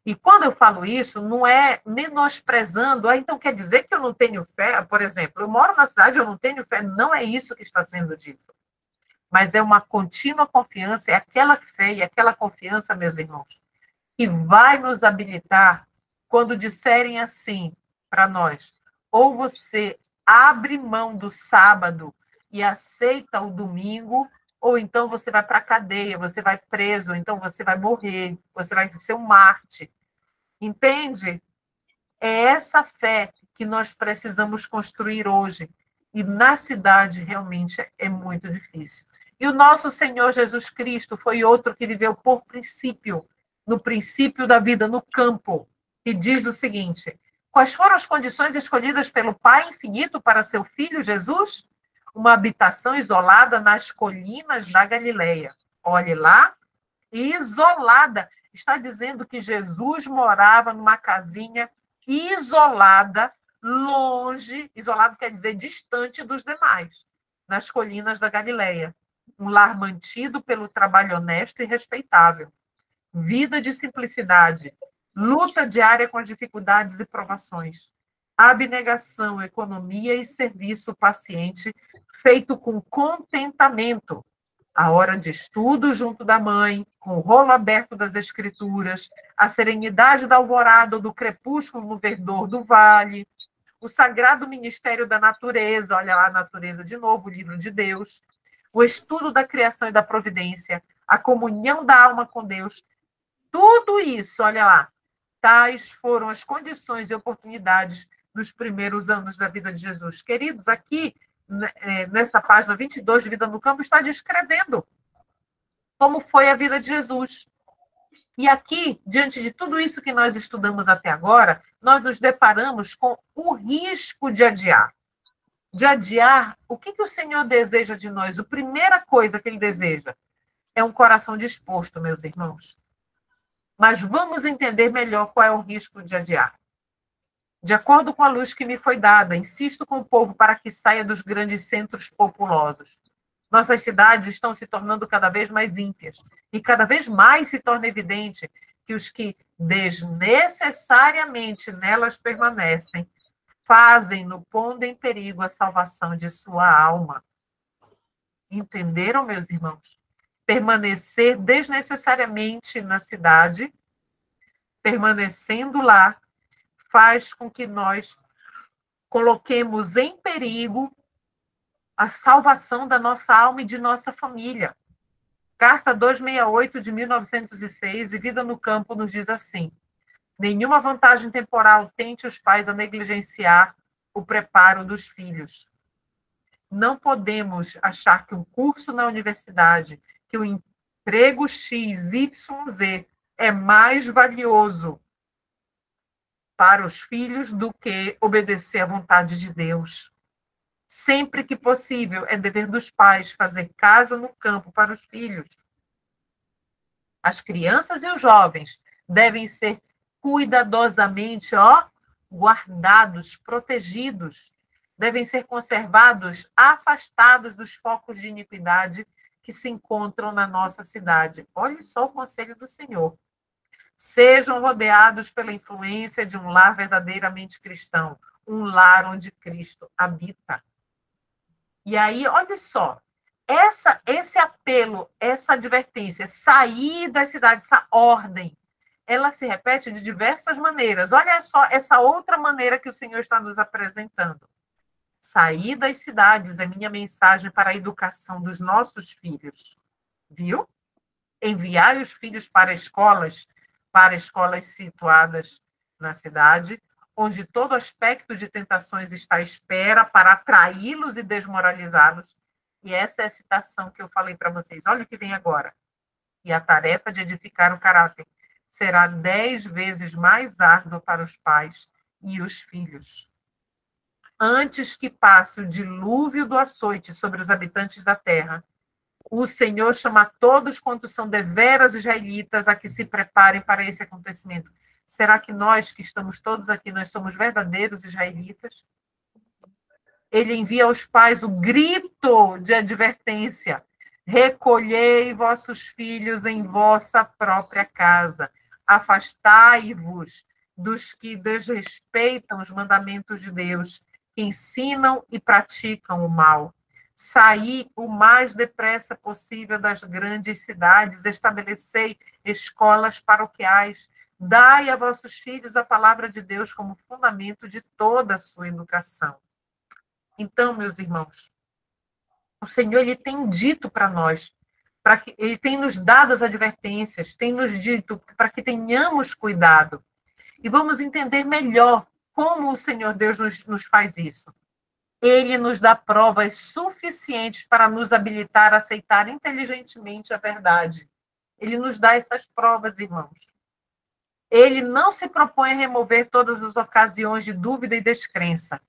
E quando eu falo isso, não é menosprezando, então quer dizer que eu não tenho fé? Por exemplo, eu moro na cidade, eu não tenho fé. Não é isso que está sendo dito. Mas é uma contínua confiança, é aquela fé e aquela confiança, meus irmãos, que vai nos habilitar quando disserem assim para nós: ou você abre mão do sábado e aceita o domingo, ou então você vai para a cadeia, você vai preso, ou então você vai morrer, você vai ser um mártir. Entende? É essa fé que nós precisamos construir hoje. E na cidade, realmente, é muito difícil. E o nosso Senhor Jesus Cristo foi outro que viveu por princípio, no princípio da vida, no campo, e diz o seguinte: quais foram as condições escolhidas pelo Pai infinito para seu filho Jesus? Uma habitação isolada nas colinas da Galileia. Olhe lá, isolada. Está dizendo que Jesus morava numa casinha isolada, longe, isolado quer dizer distante dos demais, nas colinas da Galileia. Um lar mantido pelo trabalho honesto e respeitável. Vida de simplicidade, luta diária com as dificuldades e provações. Abnegação, economia e serviço paciente, feito com contentamento. A hora de estudo junto da mãe, com o rolo aberto das escrituras, a serenidade da alvorada ou do crepúsculo no verdor do vale, o sagrado ministério da natureza, olha lá a natureza de novo, o livro de Deus, o estudo da criação e da providência, a comunhão da alma com Deus, tudo isso, olha lá, tais foram as condições e oportunidades dos primeiros anos da vida de Jesus. Queridos, aqui, nessa página 22 de Vida no Campo, está descrevendo como foi a vida de Jesus. E aqui, diante de tudo isso que nós estudamos até agora, nós nos deparamos com o risco de adiar. De adiar, o que o Senhor deseja de nós? A primeira coisa que Ele deseja é um coração disposto, meus irmãos. Mas vamos entender melhor qual é o risco de adiar. De acordo com a luz que me foi dada, insisto com o povo para que saia dos grandes centros populosos. Nossas cidades estão se tornando cada vez mais ímpias e cada vez mais se torna evidente que os que desnecessariamente nelas permanecem fazem-no pondo em perigo a salvação de sua alma. Entenderam, meus irmãos? Permanecer desnecessariamente na cidade, permanecendo lá, faz com que nós coloquemos em perigo a salvação da nossa alma e de nossa família. Carta 268 de 1906, e Vida no Campo, nos diz assim: nenhuma vantagem temporal tente os pais a negligenciar o preparo dos filhos. Não podemos achar que um curso na universidade, que o emprego XYZ é mais valioso para os filhos do que obedecer à vontade de Deus. Sempre que possível, é dever dos pais fazer casa no campo para os filhos. As crianças e os jovens devem ser cuidadosamente, guardados, protegidos. Devem ser conservados, afastados dos focos de iniquidade que se encontram na nossa cidade. Olhe só o conselho do Senhor. Sejam rodeados pela influência de um lar verdadeiramente cristão, um lar onde Cristo habita. E aí, olha só, esse apelo, essa advertência, sair da cidade, essa ordem, ela se repete de diversas maneiras. Olha só essa outra maneira que o Senhor está nos apresentando. Sair das cidades é minha mensagem para a educação dos nossos filhos. Viu? Enviar os filhos para escolas situadas na cidade, onde todo aspecto de tentações está à espera para atraí-los e desmoralizá-los. E essa é a citação que eu falei para vocês. Olha o que vem agora. E a tarefa de edificar o caráter será 10 vezes mais árdua para os pais e os filhos. Antes que passe o dilúvio do açoite sobre os habitantes da terra, o Senhor chama todos quantos são deveras israelitas a que se preparem para esse acontecimento. Será que nós, que estamos todos aqui, nós somos verdadeiros israelitas? Ele envia aos pais o grito de advertência: recolhei vossos filhos em vossa própria casa, afastai-vos dos que desrespeitam os mandamentos de Deus, que ensinam e praticam o mal. Saí o mais depressa possível das grandes cidades, estabelecei escolas paroquiais, dai a vossos filhos a palavra de Deus como fundamento de toda a sua educação. Então, meus irmãos, o Senhor ele tem dito para nós, ele tem nos dado as advertências, tem nos dito para que tenhamos cuidado. E vamos entender melhor como o Senhor Deus nos faz isso. Ele nos dá provas suficientes para nos habilitar a aceitar inteligentemente a verdade. Ele nos dá essas provas, irmãos. Ele não se propõe a remover todas as ocasiões de dúvida e descrença.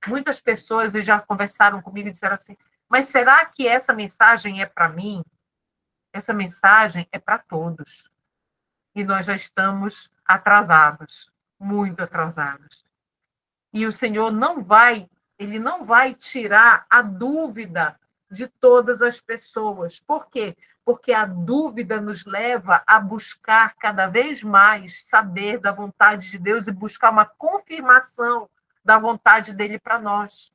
Muitas pessoas já conversaram comigo e disseram assim, mas será que essa mensagem é para mim? Essa mensagem é para todos. E nós já estamos atrasados, muito atrasados. E o Senhor ele não vai tirar a dúvida de todas as pessoas. Por quê? Porque a dúvida nos leva a buscar cada vez mais saber da vontade de Deus e buscar uma confirmação da vontade dele para nós.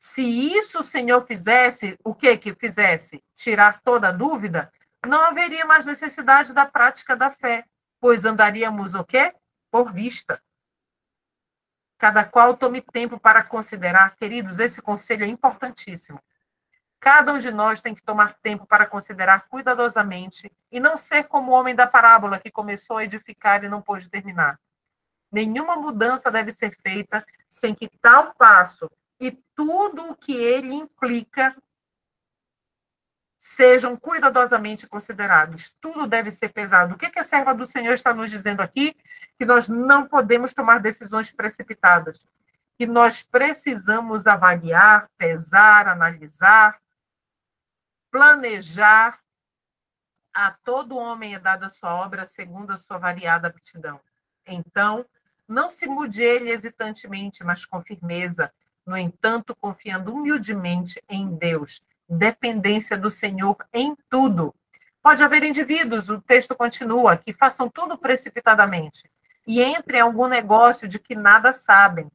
Se isso o Senhor fizesse, o que fizesse? Tirar toda a dúvida? Não haveria mais necessidade da prática da fé, pois andaríamos o quê? Por vista. Cada qual tome tempo para considerar. Queridos, esse conselho é importantíssimo. Cada um de nós tem que tomar tempo para considerar cuidadosamente e não ser como o homem da parábola que começou a edificar e não pôde terminar. Nenhuma mudança deve ser feita sem que tal passo e tudo o que ele implica sejam cuidadosamente considerados. Tudo deve ser pesado. O que a serva do Senhor está nos dizendo aqui? Que nós não podemos tomar decisões precipitadas, que nós precisamos avaliar, pesar, analisar, planejar. A todo homem é dada a sua obra segundo a sua variada aptidão. Então, não se mude ele hesitantemente, mas com firmeza, no entanto, confiando humildemente em Deus. Dependência do Senhor em tudo. Pode haver indivíduos, o texto continua, que façam tudo precipitadamente e entrem em algum negócio de que nada sabem.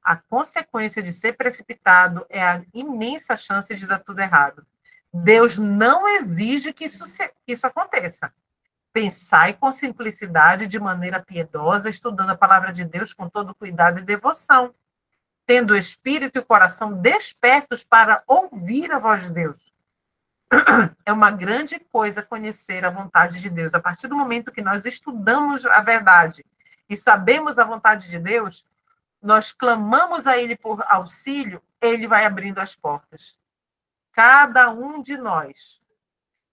A consequência de ser precipitado é a imensa chance de dar tudo errado. Deus não exige que isso aconteça. Pensai com simplicidade, de maneira piedosa, estudando a palavra de Deus com todo cuidado e devoção, tendo o espírito e o coração despertos para ouvir a voz de Deus. É uma grande coisa conhecer a vontade de Deus. A partir do momento que nós estudamos a verdade e sabemos a vontade de Deus, nós clamamos a Ele por auxílio, Ele vai abrindo as portas. Cada um de nós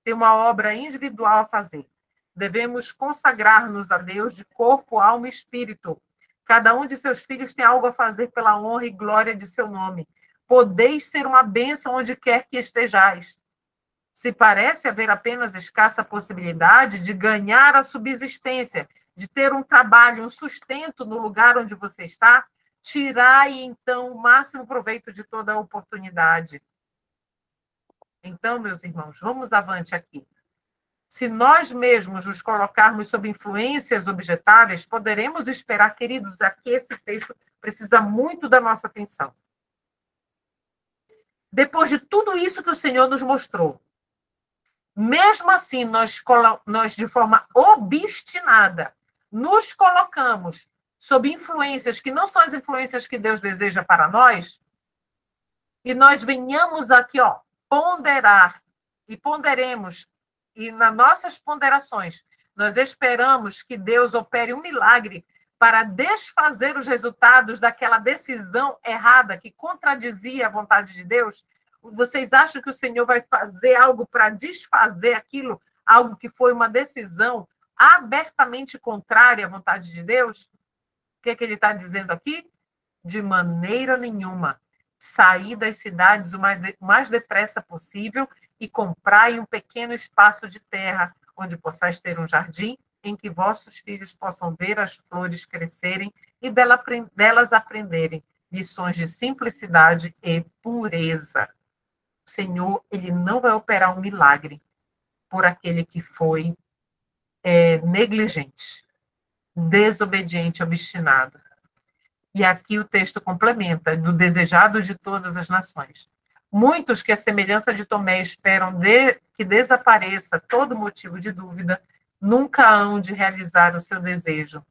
tem uma obra individual a fazer. Devemos consagrar-nos a Deus de corpo, alma e espírito. Cada um de seus filhos tem algo a fazer pela honra e glória de seu nome. Podeis ser uma bênção onde quer que estejais. Se parece haver apenas escassa possibilidade de ganhar a subsistência, de ter um trabalho, um sustento no lugar onde você está, tirai então o máximo proveito de toda a oportunidade. Então, meus irmãos, vamos avante aqui. Se nós mesmos nos colocarmos sob influências objetáveis, poderemos esperar, queridos, aqui esse texto precisa muito da nossa atenção. Depois de tudo isso que o Senhor nos mostrou, mesmo assim, nós de forma obstinada, nos colocamos sob influências que não são as influências que Deus deseja para nós, e nós venhamos aqui, ponderar, e ponderemos, e nas nossas ponderações, nós esperamos que Deus opere um milagre para desfazer os resultados daquela decisão errada que contradizia a vontade de Deus. Vocês acham que o Senhor vai fazer algo para desfazer aquilo, algo que foi uma decisão abertamente contrária à vontade de Deus? O que é que ele está dizendo aqui? De maneira nenhuma. Sair das cidades o mais depressa possível e comprai um pequeno espaço de terra, onde possais ter um jardim, em que vossos filhos possam ver as flores crescerem e delas aprenderem lições de simplicidade e pureza. O Senhor, ele não vai operar um milagre por aquele que foi negligente, desobediente, obstinado. E aqui o texto complementa, do desejado de todas as nações. Muitos que, à semelhança de Tomé, esperam que desapareça todo motivo de dúvida, nunca hão de realizar o seu desejo.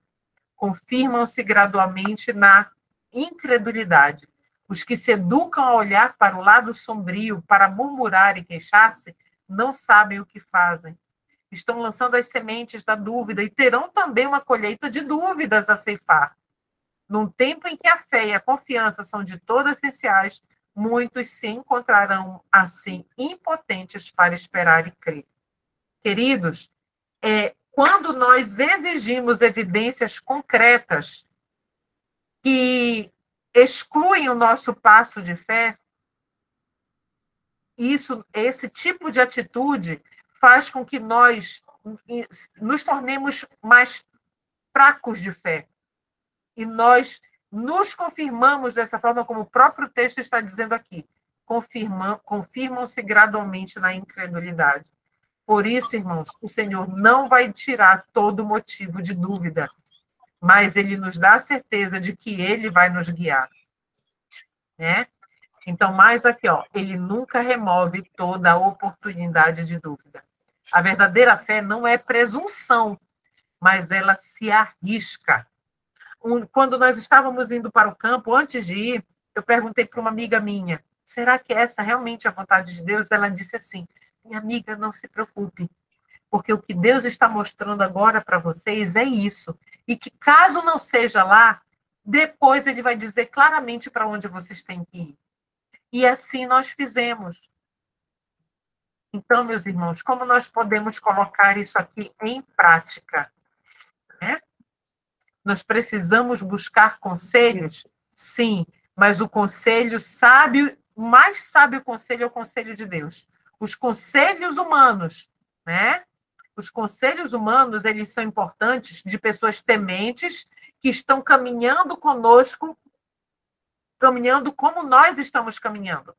Confirmam-se gradualmente na incredulidade. Os que se educam a olhar para o lado sombrio, para murmurar e queixar-se, não sabem o que fazem. Estão lançando as sementes da dúvida e terão também uma colheita de dúvidas a ceifar. Num tempo em que a fé e a confiança são de todo essenciais, muitos se encontrarão, assim, impotentes para esperar e crer. Queridos, quando nós exigimos evidências concretas que excluem o nosso passo de fé, esse tipo de atitude faz com que nós nos tornemos mais fracos de fé. E nós nos confirmamos dessa forma, como o próprio texto está dizendo aqui. Confirmam-se gradualmente na incredulidade. Por isso, irmãos, o Senhor não vai tirar todo motivo de dúvida, mas Ele nos dá a certeza de que Ele vai nos guiar. Né? Então, mais aqui, Ele nunca remove toda a oportunidade de dúvida. A verdadeira fé não é presunção, mas ela se arrisca. Quando nós estávamos indo para o campo, antes de ir, eu perguntei para uma amiga minha, será que essa realmente é a vontade de Deus? Ela disse assim, minha amiga, não se preocupe, porque o que Deus está mostrando agora para vocês é isso. E que caso não seja lá, depois Ele vai dizer claramente para onde vocês têm que ir. E assim nós fizemos. Então, meus irmãos, como nós podemos colocar isso aqui em prática? Né? Nós precisamos buscar conselhos? Sim, mas o conselho sábio, o mais sábio conselho é o conselho de Deus. Os conselhos humanos, né? Os conselhos humanos, eles são importantes de pessoas tementes que estão caminhando conosco, caminhando como nós estamos caminhando.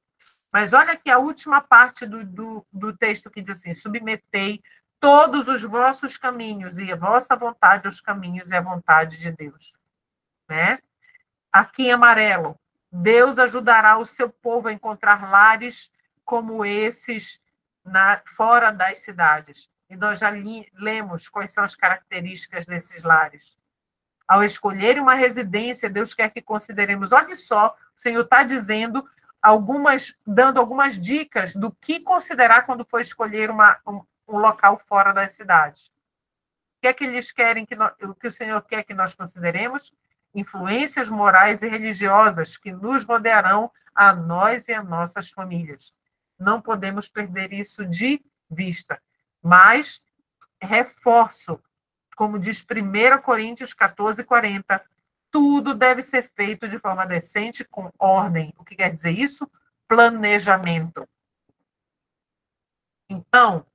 Mas olha aqui a última parte do texto que diz assim: submetei todos os vossos caminhos e a vossa vontade aos caminhos e à vontade de Deus. Né? Aqui em amarelo, Deus ajudará o seu povo a encontrar lares como esses fora das cidades. E nós já lemos quais são as características desses lares. Ao escolher uma residência, Deus quer que consideremos. Olha só, o Senhor está dizendo dando algumas dicas do que considerar quando for escolher um local fora das cidades. O que é que eles querem o que o Senhor quer que nós consideremos? Influências morais e religiosas que nos rodearão a nós e a nossas famílias. Não podemos perder isso de vista. Mas reforço, como diz 1 Coríntios 14:40, tudo deve ser feito de forma decente, com ordem. O que quer dizer isso? Planejamento. Então,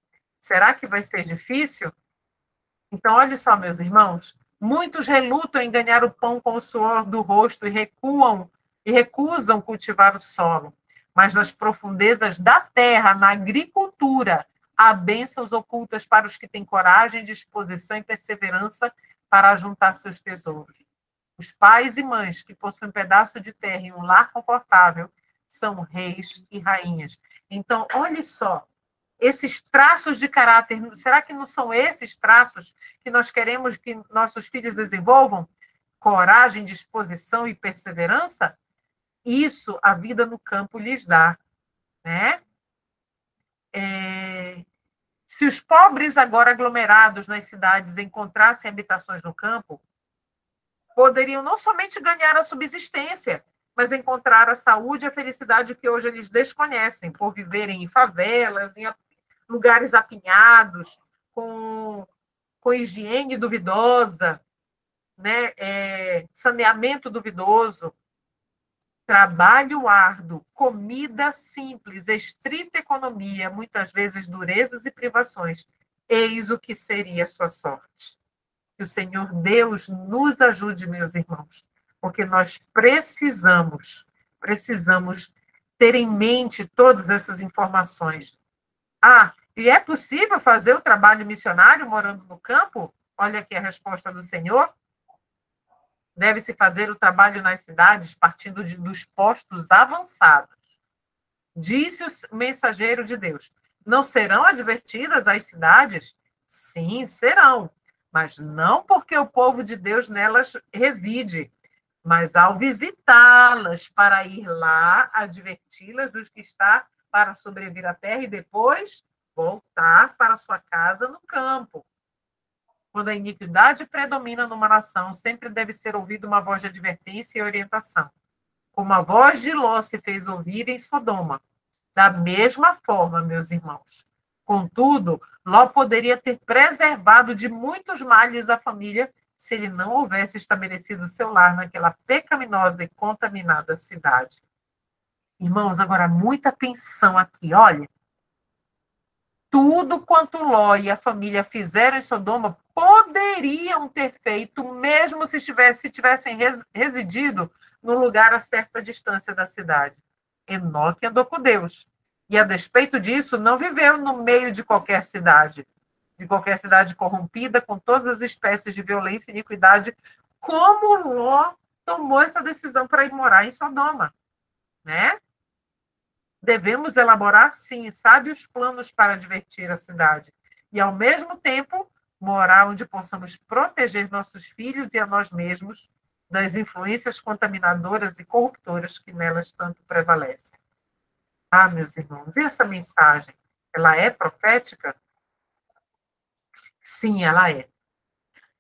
será que vai ser difícil? Então, olha só, meus irmãos, muitos relutam em ganhar o pão com o suor do rosto e recusam cultivar o solo. Mas nas profundezas da terra, na agricultura, há bênçãos ocultas para os que têm coragem, disposição e perseverança para juntar seus tesouros. Os pais e mães que possuem um pedaço de terra e um lar confortável são reis e rainhas. Então, olhe só, esses traços de caráter, será que não são esses traços que nós queremos que nossos filhos desenvolvam? Coragem, disposição e perseverança? Isso a vida no campo lhes dá, né? Se os pobres agora aglomerados nas cidades encontrassem habitações no campo, poderiam não somente ganhar a subsistência, mas encontrar a saúde e a felicidade que hoje eles desconhecem, por viverem em favelas, em lugares apinhados, com higiene duvidosa, né? Saneamento duvidoso, trabalho árduo, comida simples, estrita economia, muitas vezes durezas e privações. Eis o que seria a sua sorte. Que o Senhor Deus nos ajude, meus irmãos, porque nós precisamos ter em mente todas essas informações. E é possível fazer o trabalho missionário morando no campo? Olha aqui a resposta do Senhor. Deve-se fazer o trabalho nas cidades partindo dos postos avançados. Disse o mensageiro de Deus. Não serão advertidas as cidades? Sim, serão. Mas não porque o povo de Deus nelas reside, mas ao visitá-las para ir lá, adverti-las dos que está para sobreviver à terra e depois voltar para sua casa no campo. Quando a iniquidade predomina numa nação, sempre deve ser ouvida uma voz de advertência e orientação. Como a voz de Ló se fez ouvir em Sodoma. Da mesma forma, meus irmãos. Contudo, Ló poderia ter preservado de muitos males a família se ele não houvesse estabelecido seu lar naquela pecaminosa e contaminada cidade. Irmãos, agora muita atenção aqui, olha. Tudo quanto Ló e a família fizeram em Sodoma poderiam ter feito, mesmo se tivessem residido num lugar a certa distância da cidade. Enoque andou com Deus. E, a despeito disso, não viveu no meio de qualquer cidade corrompida, com todas as espécies de violência e iniquidade, como Ló tomou essa decisão para ir morar em Sodoma, né? Devemos elaborar, sim, sábios planos para divertir a cidade e, ao mesmo tempo, morar onde possamos proteger nossos filhos e a nós mesmos das influências contaminadoras e corruptoras que nelas tanto prevalecem. Meus irmãos, e essa mensagem, ela é profética? Sim, ela é.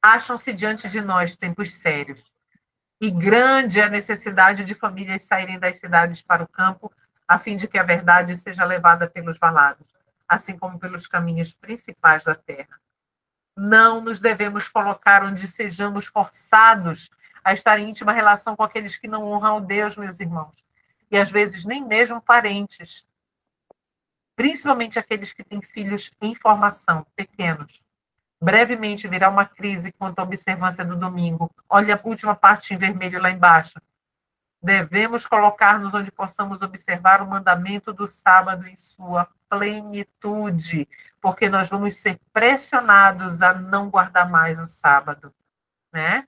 Acham-se diante de nós tempos sérios, e grande é a necessidade de famílias saírem das cidades para o campo, a fim de que a verdade seja levada pelos valados. assim como pelos caminhos principais da terra. Não nos devemos colocar onde sejamos forçados a estar em íntima relação com aqueles que não honram a Deus, meus irmãos. E às vezes nem mesmo parentes. Principalmente aqueles que têm filhos em formação, pequenos. Brevemente virá uma crise quanto à observância do domingo. Olha a última parte em vermelho lá embaixo. Devemos colocar-nos onde possamos observar o mandamento do sábado em sua plenitude, porque nós vamos ser pressionados a não guardar mais o sábado, né?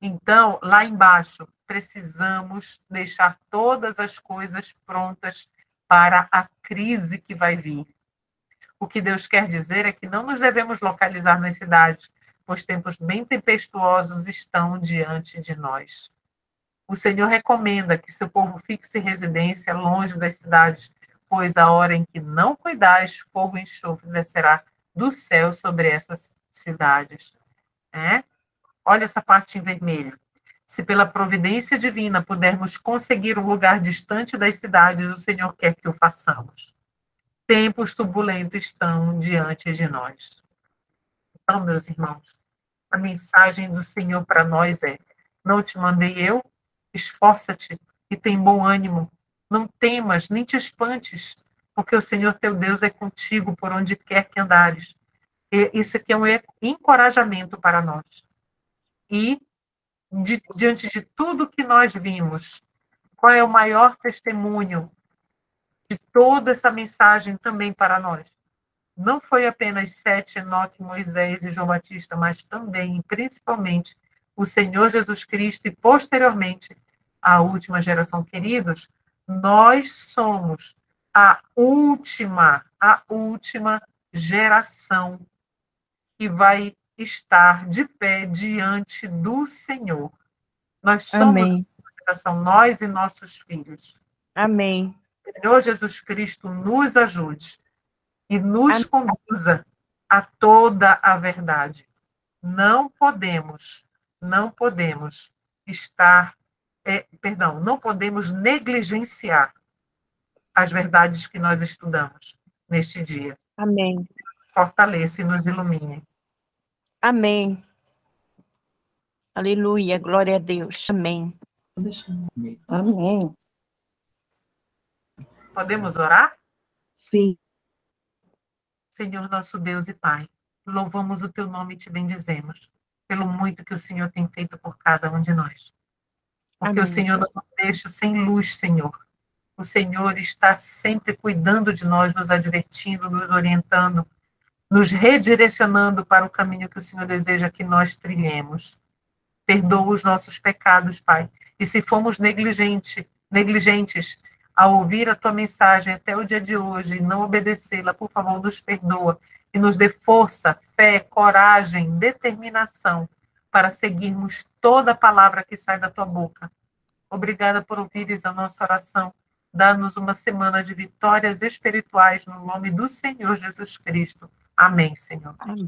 Então, lá embaixo, precisamos deixar todas as coisas prontas para a crise que vai vir. O que Deus quer dizer é que não nos devemos localizar nas cidades, pois tempos bem tempestuosos estão diante de nós. O Senhor recomenda que seu povo fixe residência longe das cidades, pois a hora em que não cuidares, fogo e enxofre descerá do céu sobre essas cidades. Olha essa parte em vermelho. Se pela providência divina pudermos conseguir um lugar distante das cidades, o Senhor quer que o façamos. Tempos turbulentos estão diante de nós. Então, meus irmãos, a mensagem do Senhor para nós é: não te mandei eu? Esforça-te e tem bom ânimo. Não temas, nem te espantes, porque o Senhor teu Deus é contigo por onde quer que andares. E isso aqui é um encorajamento para nós. E, diante de tudo que nós vimos, qual é o maior testemunho de toda essa mensagem também para nós? Não foi apenas Sete, Enoque, Moisés e João Batista, mas também, e principalmente, o Senhor Jesus Cristo e, posteriormente, a última geração. Queridos, nós somos a última geração que vai estar de pé diante do Senhor. Nós somos Amém. a geração, nós e nossos filhos. Amém. O Senhor Jesus Cristo nos ajude e nos conduza a toda a verdade. Não podemos estar, não podemos negligenciar as verdades que nós estudamos neste dia. Amém. Fortaleça e nos ilumine. Amém. Aleluia, glória a Deus. Amém. Amém. Podemos orar? Sim. Senhor nosso Deus e Pai, louvamos o teu nome e te bendizemos pelo muito que o Senhor tem feito por cada um de nós. Porque Amém. o Senhor não nos deixa sem luz, Senhor. O Senhor está sempre cuidando de nós, nos advertindo, nos orientando, nos redirecionando para o caminho que o Senhor deseja que nós trilhemos. Perdoa os nossos pecados, Pai. E se fomos negligentes ao ouvir a tua mensagem até o dia de hoje e não obedecê-la, por favor, nos perdoa e nos dê força, fé, coragem, determinação para seguirmos toda a palavra que sai da tua boca. Obrigada por ouvires a nossa oração. Dá-nos uma semana de vitórias espirituais no nome do Senhor Jesus Cristo. Amém, Senhor. Amém.